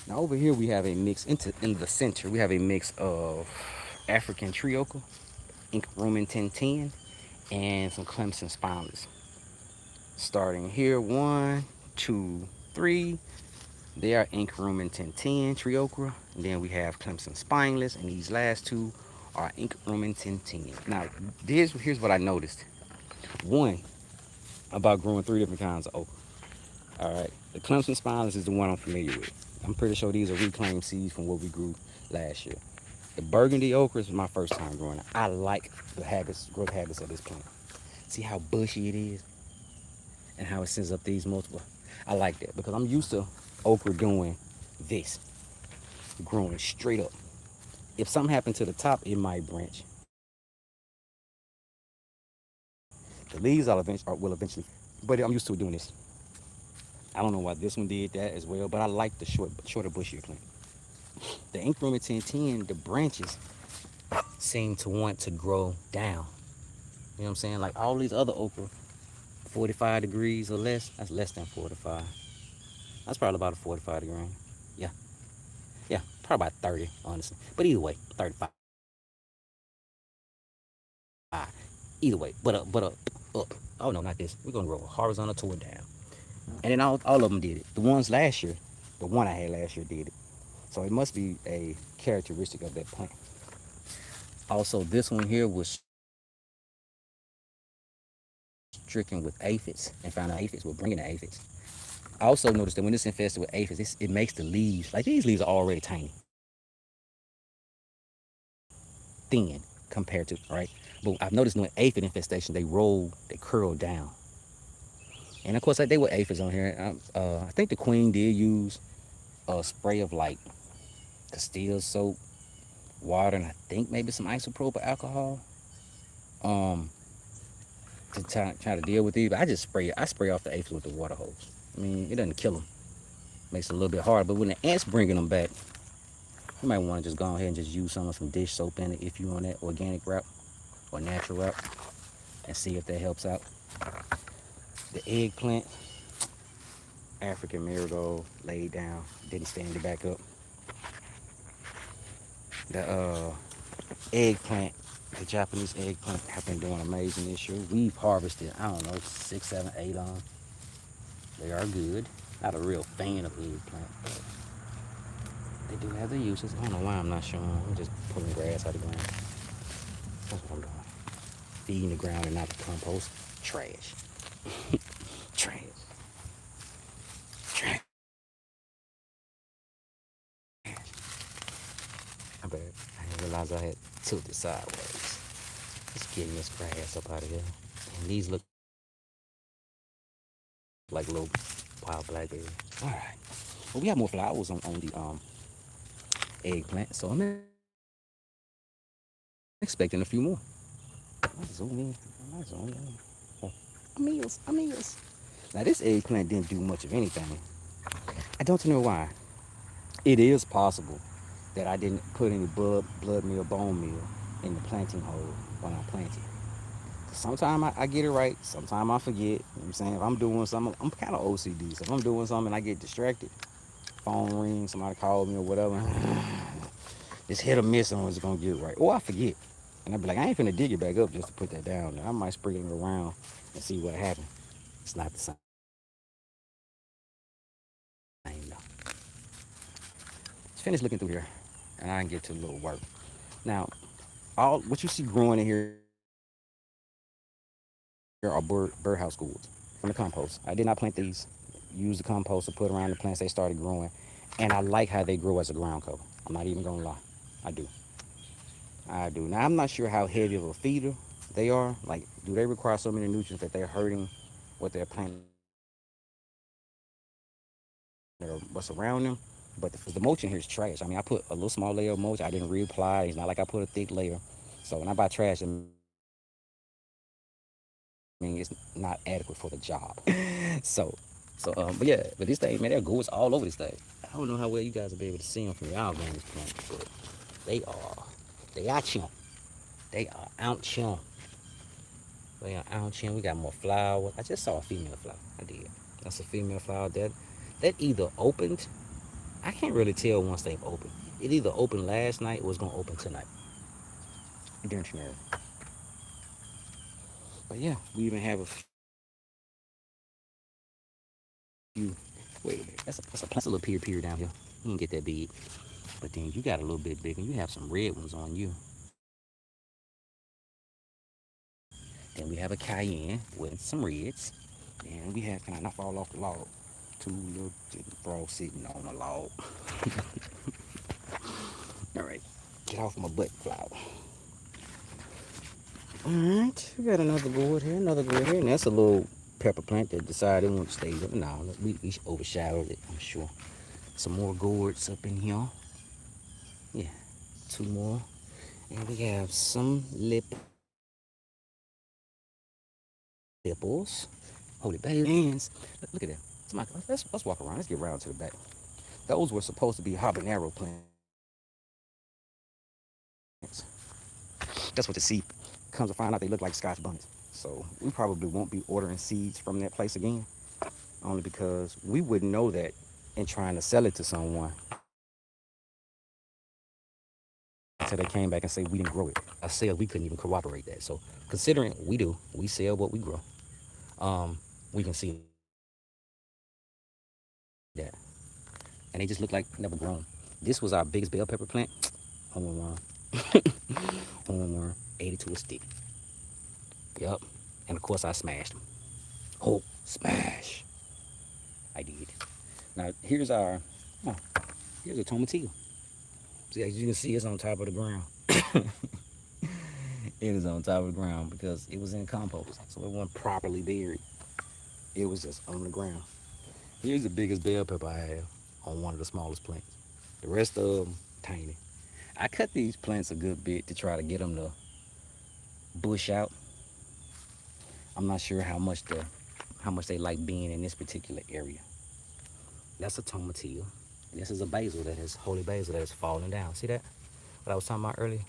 Now over here we have a mix in the center. We have a mix of African tree ochre, ink Roman 1010, and some Clemson spineless. Starting here, 1, 2, 3. They are ink Roman 1010 tree okra. And then we have Clemson spineless, and these last two are ink Roman 1010. Now, here's what I noticed. One, about growing three different kinds of okra. All right, the Clemson spineless is the one I'm familiar with. I'm pretty sure these are reclaimed seeds from what we grew last year. The burgundy okra is my first time growing it. I like the growth habits of this plant. See how bushy it is and how it sends up these multiple. I like that because I'm used to okra doing this, growing straight up. If something happened to the top, it might branch. The leaves will eventually, but I'm used to doing this. I don't know why this one did that as well, but I like the shorter, bushier plant. The ink room at 1010, the branches seem to want to grow down. You know what I'm saying? Like all these other okra, 45 degrees or less. That's less than 45. That's probably about a 45-degree. Yeah, yeah, probably about 30, honestly. But either way, 35. Either way, up. Oh no, not this. We're gonna grow horizontal toward down. And then all of them did it. The ones last year, the one I had last year did it. So it must be a characteristic of that plant. Also, this one here was stricken with aphids and found out aphids were bringing the aphids. I also noticed that when it's infested with aphids, it makes the leaves, like these leaves are already tiny, thin compared to, right? But I've noticed when aphid infestation, they curl down. And of course, like, they were aphids on here. I think the queen did use a spray of like Castile soap, water, and I think maybe some isopropyl alcohol. Um, to try to deal with these. But I spray off the aphids with the water hose. I mean, it doesn't kill them. Makes it a little bit harder. But when the ants bringing them back, you might want to just go ahead and just use some dish soap in it if you on that organic route or natural route and see if that helps out. The eggplant, African marigold, laid down, didn't stand it back up. The eggplant, the Japanese eggplant have been doing amazing this year. We've harvested, I don't know, 6, 7, 8 on. They are good. Not a real fan of eggplant, but they do have their uses. I don't know why I'm not showing. I'm just pulling grass out of the ground. That's what I'm doing. Feeding the ground and not the compost. Trash. Trash. Trash. My bad. I didn't realize I had tilted sideways. Just getting this grass up out of here. And these look like little wild blackberries. All right. Well, we have more flowers on the eggplant, so I'm expecting a few more. I zoom in. I zoom in. Oh, amigos. Now this eggplant didn't do much of anything. I don't know why. It is possible that I didn't put any blood meal, bone meal in the planting hole when I planted. Sometimes I get it right. Sometimes I forget. You know what I'm saying? If I'm doing something, I'm kind of OCD. So if I'm doing something and I get distracted, phone rings, somebody called me or whatever, it's hit or miss on what's going to get it right. Or I forget. And I'd be like, I ain't finna dig it back up just to put that down there. I might sprinkle it around and see what happens. It's not the same. No. Let's finish looking through here and I can get to a little work. Now, all what you see growing in here are birdhouse gourds from the compost. I did not plant these. Use the compost to put around the plants. They started growing. And I like how they grow as a ground cover. I'm not even going to lie. I do. I do. Now, I'm not sure how heavy of a feeder they are. Like, do they require so many nutrients that they're hurting what they're planting or what's around them? But the mulching here is trash. I mean, I put a little small layer of mulch. I didn't reapply. It's not like I put a thick layer. So when I buy trash, I mean, it's not adequate for the job. so, but yeah, but this thing, man, there are gourds all over this thing. I don't know how well you guys will be able to see them from y'all vantage point, but they are chunk. They are out chunk. They are out chunk. We got more flowers. I just saw a female flower. I did. That's a female flower that either opened. I can't really tell once they've opened. It either opened last night or it's gonna open tonight. During tonight. But yeah, we even have a few. Wait a minute. That's a little peer down here. You can get that big. But then you got a little bit bigger. You have some red ones on you. Then we have a cayenne with some reds. And we have, can I not fall off the log? Two little frogs sitting on the log. All right, get off my butt, flower. All right, we got another gourd here, and that's a little pepper plant that decided it won't stay up. No, we overshadowed it, I'm sure. Some more gourds up in here. Yeah, two more. And we have some lipples. Holy bands. Look at that. Somebody, let's walk around. Let's get around to the back. Those were supposed to be habanero plants. That's what the seed comes to find out they look like Scotch bonnets. So we probably won't be ordering seeds from that place again. Only because we wouldn't know that in trying to sell it to someone until they came back and say we didn't grow it. I said we couldn't even corroborate that. So considering we sell what we grow. We can see that. And they just look like never grown. This was our biggest bell pepper plant. Home run. Home run. 82 a stick. Yup. And of course I smashed them. Oh, smash. I did. Now here's a tomatillo. See, as you can see, it's on top of the ground. It is on top of the ground because it was in compost, so it wasn't properly buried. It was just on the ground. Here's the biggest bell pepper I have on one of the smallest plants. The rest of them, tiny. I cut these plants a good bit to try to get them to bush out. I'm not sure how much they like being in this particular area. That's a tomatillo. And this is a basil that is holy basil that is falling down. See that? What I was talking about earlier?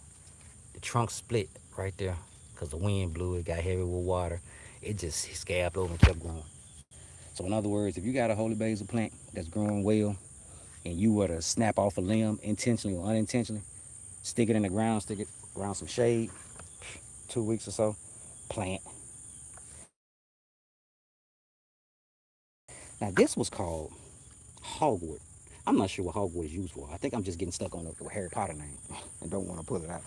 The trunk split right there because the wind blew it, got heavy with water. It just scabbed over and kept growing. So in other words, if you got a holy basil plant that's growing well and you were to snap off a limb intentionally or unintentionally, stick it in the ground, stick it around some shade, 2 weeks or so, plant. Now this was called hogwood. I'm not sure what hogwood is used for. I think I'm just getting stuck on the Harry Potter name and don't want to pull it out.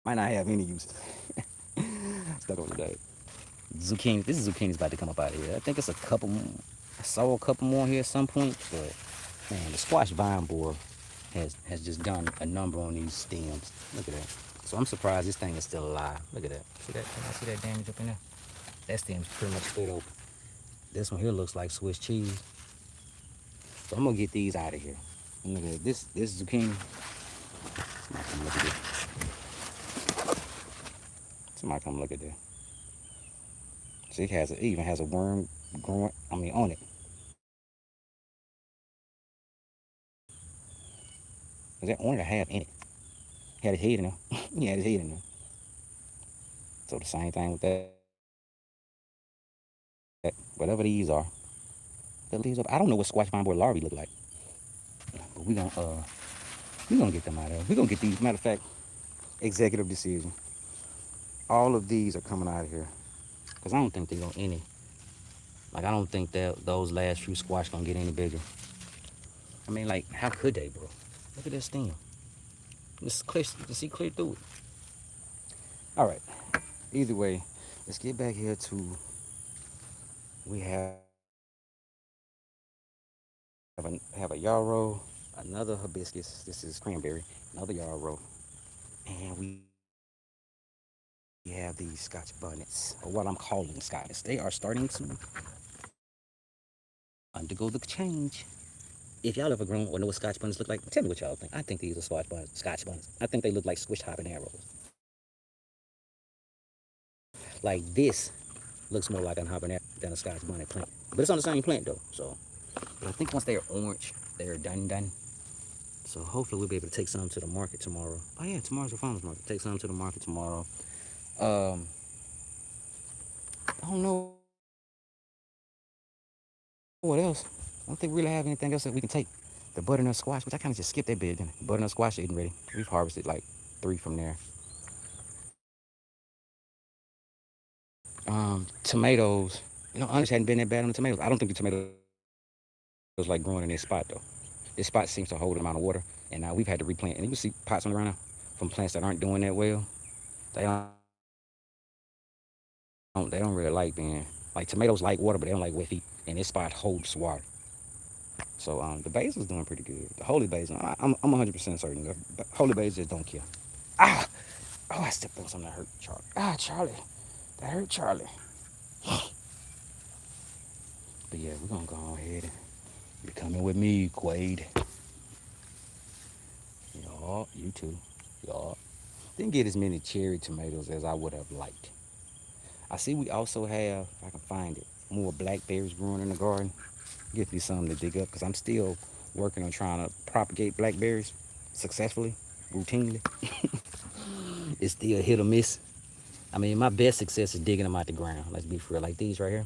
Might not have any use. Stuck on the day. Zucchini. This zucchini's about to come up out of here. I think it's a couple. I saw a couple more here at some point, but man, the squash vine borer has just done a number on these stems. Look at that. So I'm surprised this thing is still alive. Look at that. See that? Can I see that damage up in there? That stem's pretty much split open. This one here looks like Swiss cheese. So I'm gonna get these out of here. And look at this zucchini. Somebody come look at this. Somebody come look at that. See, it even has a worm growing. On it. Is that on it or half in it? Had his head in there. He had his head in there. So the same thing with that. Whatever these are. I don't know what squash vine borer larvae look like. But we gonna get them out of there. We gonna get these. Matter of fact, executive decision. All of these are coming out of here. Cause I don't think they gonna any. Like I don't think that those last few squash gonna get any bigger. I mean, like, how could they, bro? Look at this stem. It's clear. You can see clear through it. All right. Either way, let's get back here to. We have a yarrow, another hibiscus. This is cranberry, another yarrow, and we have these Scotch bonnets, or what I'm calling Scotch. They are starting to undergo the change. If y'all ever grown or know what Scotch bonnets look like, tell me what y'all think. I think these are Scotch bonnets. Scotch bonnets. I think they look like squish hopping arrows. Like this looks more like a hopping arrow than a Scotch bonnet plant, but it's on the same plant though. So, but I think once they're orange, they're done. So hopefully we'll be able to take some to the market tomorrow. Oh yeah, tomorrow's the farmers market. Take some to the market tomorrow. Um, I don't know what else. I don't think we really have anything else that we can take. The butternut squash, which I kind of just skipped that bit. The butternut squash isn't ready. We've harvested like 3 from there. Tomatoes. Honestly, hadn't been that bad on the tomatoes. I don't think the tomatoes like growing in this spot though. This spot seems to hold an amount of water, and now we've had to replant. And you can see pots on the ground now from plants that aren't doing that well. They don't really like being like tomatoes like water, but they don't like wet feet. And this spot holds water. So the basil's doing pretty good. The holy basil, I'm 100% certain. The holy basil just don't care. Ah, oh, I stepped on something that hurt Charlie. Ah, Charlie, that hurt Charlie. But yeah, we're gonna go ahead and you're coming with me, Quade. Y'all, you too. Y'all. Didn't get as many cherry tomatoes as I would have liked. I see we also have, if I can find it, more blackberries growing in the garden. Gives me something to dig up because I'm still working on trying to propagate blackberries successfully, routinely. It's still hit or miss. I mean, my best success is digging them out the ground. Let's be for real. Like these right here.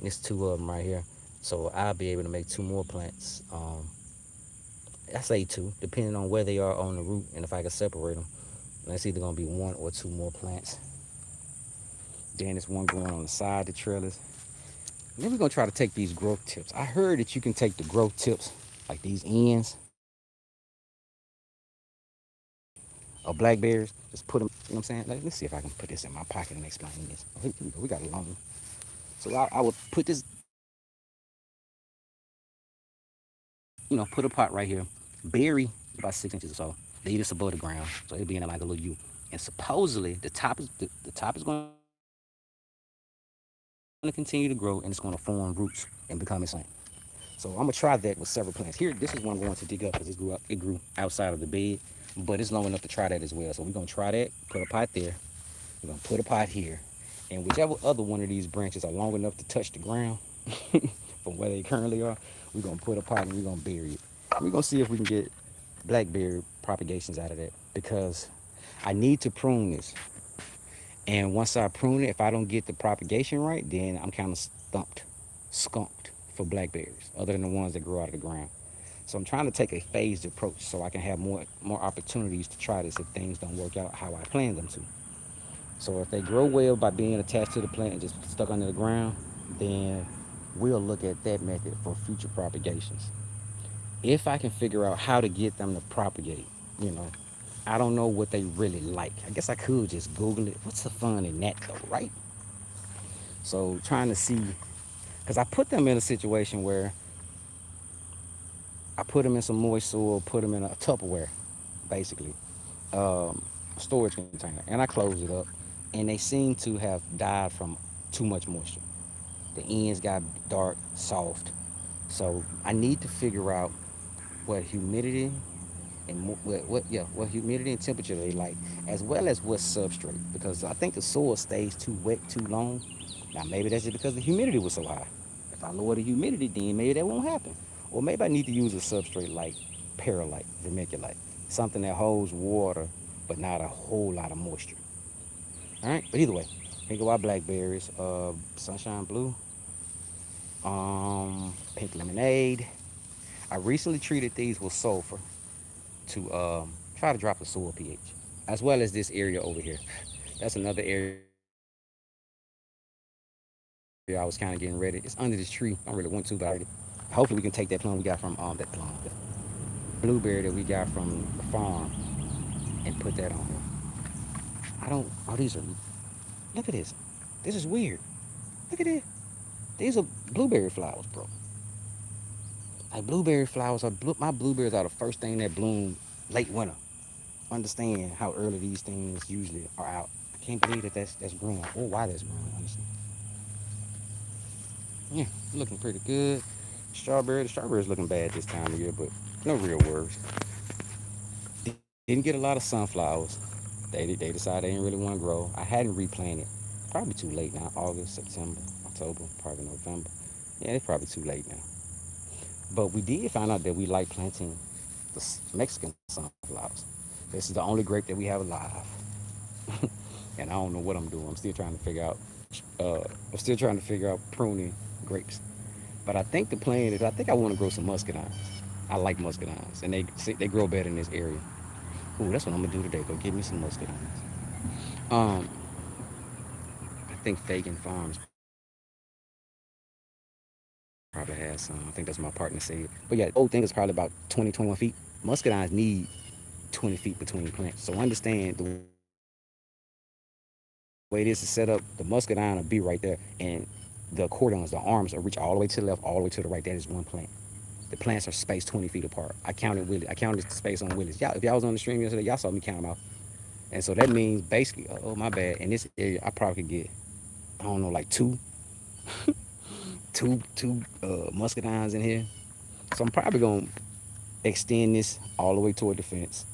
There's 2 of them right here. So I'll be able to make 2 more plants. I say 2, depending on where they are on the root and if I can separate them. That's either gonna be 1 or 2 more plants. Then there's one going on the side of the trellis. And then we're gonna try to take these growth tips. I heard that you can take the growth tips, like these ends of blackberries, just put them, you know what I'm saying? Like, let's see if I can put this in my pocket and explain this. Oh, here we go. We got a long one. So I would put this, put a pot right here, bury about 6 inches or so, leave this above the ground, so it'll be in like a little U. And supposedly the top is going to continue to grow and it's going to form roots and become its own. So I'm gonna try that with several plants. Here, this is one I'm going to dig up because it grew outside of the bed, but it's long enough to try that as well. So we're gonna try that, put a pot there, We're gonna put a pot here, and whichever other one of these branches are long enough to touch the ground from where they currently are, we're gonna put a pot and we're gonna bury it. We're gonna see if we can get blackberry propagations out of that because I need to prune this. And once I prune it, if I don't get the propagation right, then I'm kind of skunked for blackberries, other than the ones that grow out of the ground. So I'm trying to take a phased approach so I can have more opportunities to try this if things don't work out how I planned them to. So if they grow well by being attached to the plant and just stuck under the ground, then we'll look at that method for future propagations. If I can figure out how to get them to propagate, you know, I don't know what they really like. I guess I could just Google it. What's the fun in that though, right? So trying to see, because I put them in a situation where I put them in some moist soil, put them in a Tupperware, basically, storage container, and I closed it up, and they seem to have died from too much moisture. The ends got dark, soft. So I need to figure out what humidity and what humidity and temperature they like, as well as what substrate, because I think the soil stays too wet too long. Now maybe that's just because the humidity was so high. If I lower the humidity, then maybe that won't happen. Or maybe I need to use a substrate like perlite, vermiculite, something that holds water but not a whole lot of moisture. All right, but either way, here go our blackberries. Sunshine blue, pink lemonade. I recently treated these with sulfur to try to drop the soil pH, as well as this area over here. That's another area I was kind of getting ready. It's under this tree. I don't really want to, but I already. Hopefully we can take that plum we got from that blueberry that we got from the farm and put that on here. I don't. Oh, these are. Look at this. This is weird. Look at it. These are blueberry flowers, bro. Like blueberry flowers are my blueberries are the first thing that bloom late winter. Understand how early these things usually are out. I can't believe that that's growing. Or why that's growing, honestly. Yeah, looking pretty good. The strawberry's looking bad this time of year, but no real worries. Didn't get a lot of sunflowers. They decided they didn't really want to grow. I hadn't replanted. Probably too late now. August, September, October, probably November. Yeah, it's probably too late now. But we did find out that we like planting the Mexican sunflowers. This is the only grape that we have alive. And I don't know what I'm doing. I'm still trying to figure out pruning grapes. But I think the plan is I think I want to grow some muscadines. I like muscadines, and they grow better in this area. Ooh, that's what I'm gonna do today. Go get me some muscadines. Um, I think Fagan Farms probably has some. I think that's my partner said. But yeah, the old thing is probably about 20, 21 feet. Muscadines need 20 feet between plants. So understand the way this is set up. The muscadine will be right there, and the cordons, the arms will reach all the way to the left, all the way to the right. That is one plant. The plants are spaced 20 feet apart. I counted Willie. I counted the space on Willie's. Y'all, if y'all was on the stream yesterday, y'all saw me count them out. And so that means basically, oh my bad. In this area, I probably could get, I don't know, like two muscadines in here. So I'm probably gonna extend this all the way toward the fence,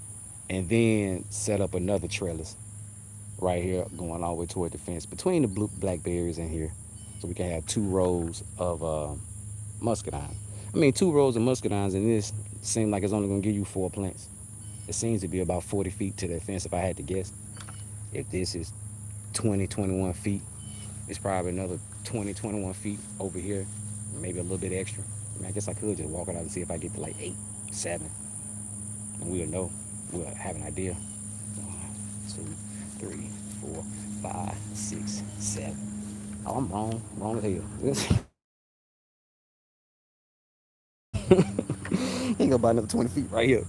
and then set up another trellis right here going all the way toward the fence between the blue blackberries in here, so we can have 2 rows of muscadine. I mean, 2 rows of muscadines in this seem like it's only gonna give you 4 plants. It seems to be about 40 feet to that fence if I had to guess. If this is 20, 21 feet, it's probably another 20, 21 feet over here, maybe a little bit extra. I mean, I guess I could just walk it out and see if I get to like 8, 7, and we'll know. We'll have an idea. 1, 2, 3, 4, 5, 6, 7. Oh, I'm wrong. Wrong as hell. Ain't gonna buy another 20 feet right here.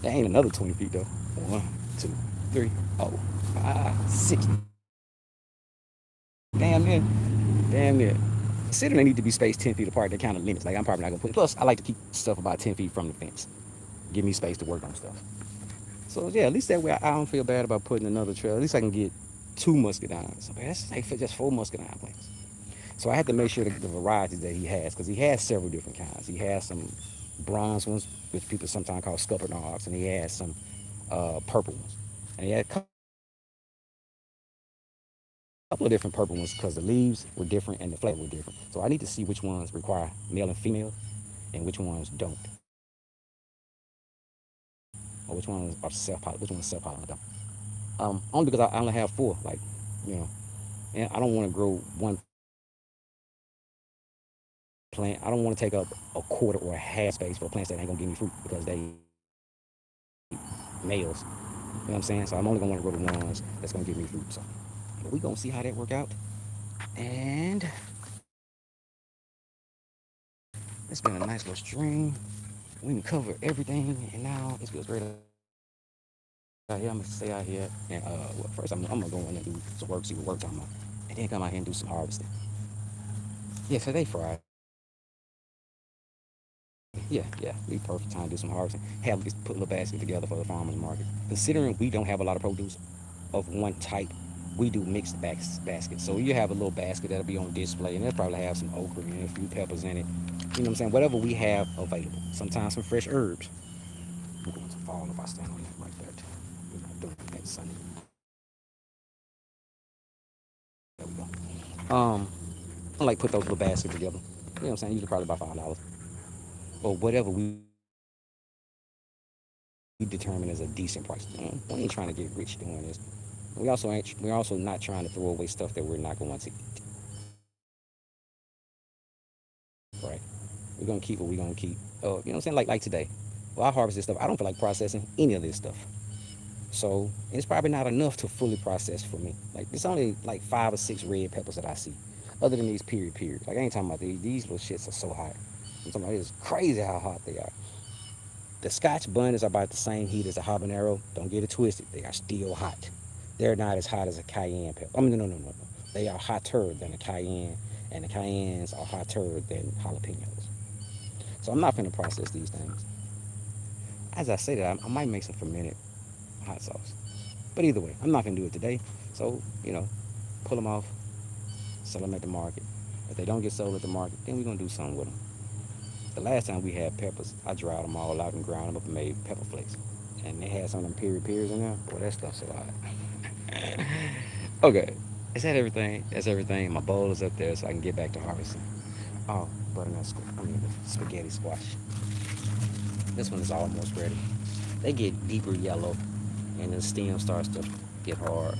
That ain't another 20 feet though. 1, 2, 3, 4, 5, 6. Damn near. Damn near. Considering they need to be spaced 10 feet apart, that kind of limits. Like I'm probably not gonna put. Plus, I like to keep stuff about 10 feet from the fence. Give me space to work on stuff. So yeah, at least that way I don't feel bad about putting another trail. At least I can get 2 muscadines. Okay, that's like just 4 muscadine plants. So I had to make sure the varieties that he has, because he has several different kinds. He has some bronze ones, which people sometimes call scuppernards, and he has some purple ones. And he had a couple of white ones. couple of different purple ones because the leaves were different and the flavor were different. So I need to see which ones require male and female and which ones don't, or which ones are self-pollinated, which ones self-pollinated don't. Only because I only have four, like, you know, and I don't want to grow one plant. I don't want to take up a quarter or a half space for plants that ain't gonna give me fruit because they males. You know what I'm saying? So I'm only gonna want to grow the ones that's gonna give me fruit. So but we gonna see how that work out. And it's been a nice little stream. We can cover everything, and now it feels great out here. I'm gonna stay out here, and well, first I'm gonna go in and do some work, see what work time on, and then come out here and do some harvesting. Yeah, today Friday. Yeah, be perfect time to do some harvesting. Have put a little basket together for the farmers market. Considering we don't have a lot of produce of one type, we do mixed baskets. So you have a little basket that'll be on display, and it'll probably have some okra and a few peppers in it. You know what I'm saying? Whatever we have available. Sometimes some fresh herbs. I'm going to fall if I stand on that right there. We're not doing that Sunday. There we go. I like put those little baskets together. You know what I'm saying? Usually probably about $5 or whatever we determine as a decent price. We ain't trying to get rich doing this. We're also not trying to throw away stuff that we're not going to eat. Right? We're gonna keep what we're gonna keep. You know what I'm saying? Like today. Well, I harvest this stuff. I don't feel like processing any of this stuff. So it's probably not enough to fully process for me. Like it's only like 5 or 6 red peppers that I see. Other than these period. Like I ain't talking about these little shits are so hot. I'm talking about it's crazy how hot they are. The Scotch bun is about the same heat as a habanero. Don't get it twisted. They are still hot. They're not as hot as a cayenne pepper. I mean, no. They are hotter than a cayenne, and the cayennes are hotter than jalapenos. So I'm not going to process these things. As I say that, I might make some fermented hot sauce. But either way, I'm not going to do it today. So, pull them off, sell them at the market. If they don't get sold at the market, then we're going to do something with them. The last time we had peppers, I dried them all out and ground them up and made pepper flakes. And they had some of them pears in there. Boy, that stuff's so hot. Okay, is that everything? That's everything. My bowl is up there so I can get back to harvesting. Oh, butternut squash. Spaghetti squash. This one is almost ready. They get deeper yellow, and the stem starts to get hard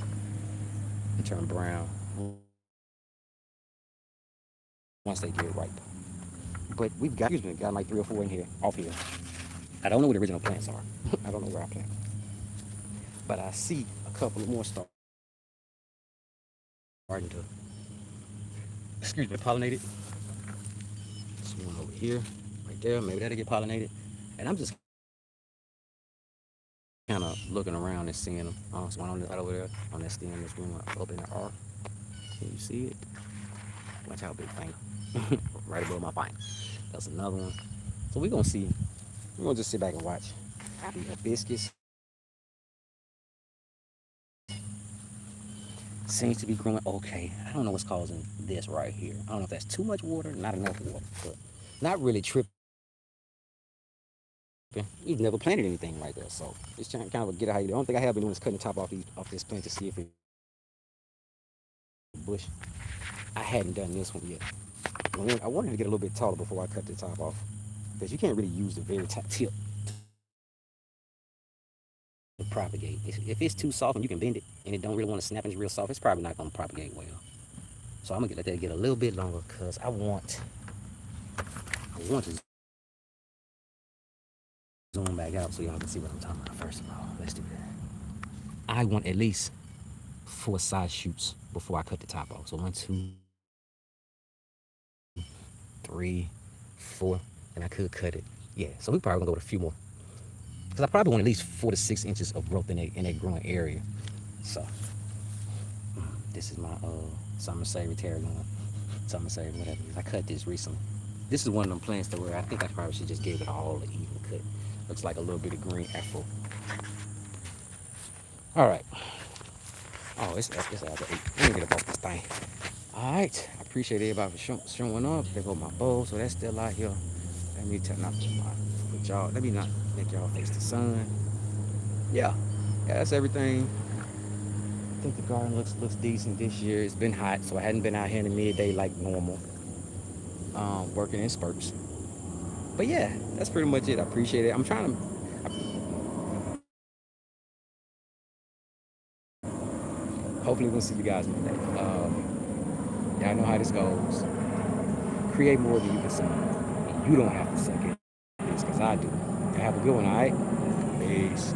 and turn brown once they get ripe. But got like 3 or 4 in here, off here. I don't know where the original plants are. I don't know where I planted. But I see a couple more starting to, pollinated. This one over here, right there. Maybe that'll get pollinated. And I'm just kind of looking around and seeing them. There's one on the right over there on that stem that's growing up in the arc. Can you see it? Watch how big thing. Right above my finger. That's another one. So we're gonna see. We're gonna just sit back and watch. The hibiscus seems to be growing okay. I don't know what's causing this right here. I don't know if that's too much water, not enough water, but not really tripping. You've never planted anything like that, so it's kind of a get out. The only thing I have been doing is cutting the top off this plant to see if it bush. I hadn't done this one yet. I wanted to get a little bit taller before I cut the top off, because you can't really use the very top tip to propagate. If it's too soft and you can bend it and it don't really want to snap and it's real soft, it's probably not going to propagate well. So I'm gonna let that get a little bit longer because I want to zoom back out so y'all can see what I'm talking about. First of all, let's do that. I want at least 4 side shoots before I cut the top off. So 1, 2, 3, 4, and I could cut it. Yeah, so we probably gonna go with a few more because I probably want at least 4 to 6 inches of growth in that growing area. So this is my summer savory tarragon, summer savory whatever. I cut this recently. This is one of them plants to where I think I probably should just give it all an even cut. Looks like a little bit of green afro. All right. Oh, it's after 8. Let me get up off this thing. All right. I appreciate everybody for showing up. They hold my bowl, so that's still out here. Let me let me not make y'all face the sun. Yeah. Yeah, that's everything. think the garden looks decent this year. It's been hot, so I hadn't been out here in the midday like normal, working in spurts. But yeah, that's pretty much it. I appreciate it. I'm trying to. Hopefully, we'll see you guys Monday. Y'all know how this goes. Create more than you consume. You don't have to suck it. It's because I do. Y'all have a good one, all right? Peace.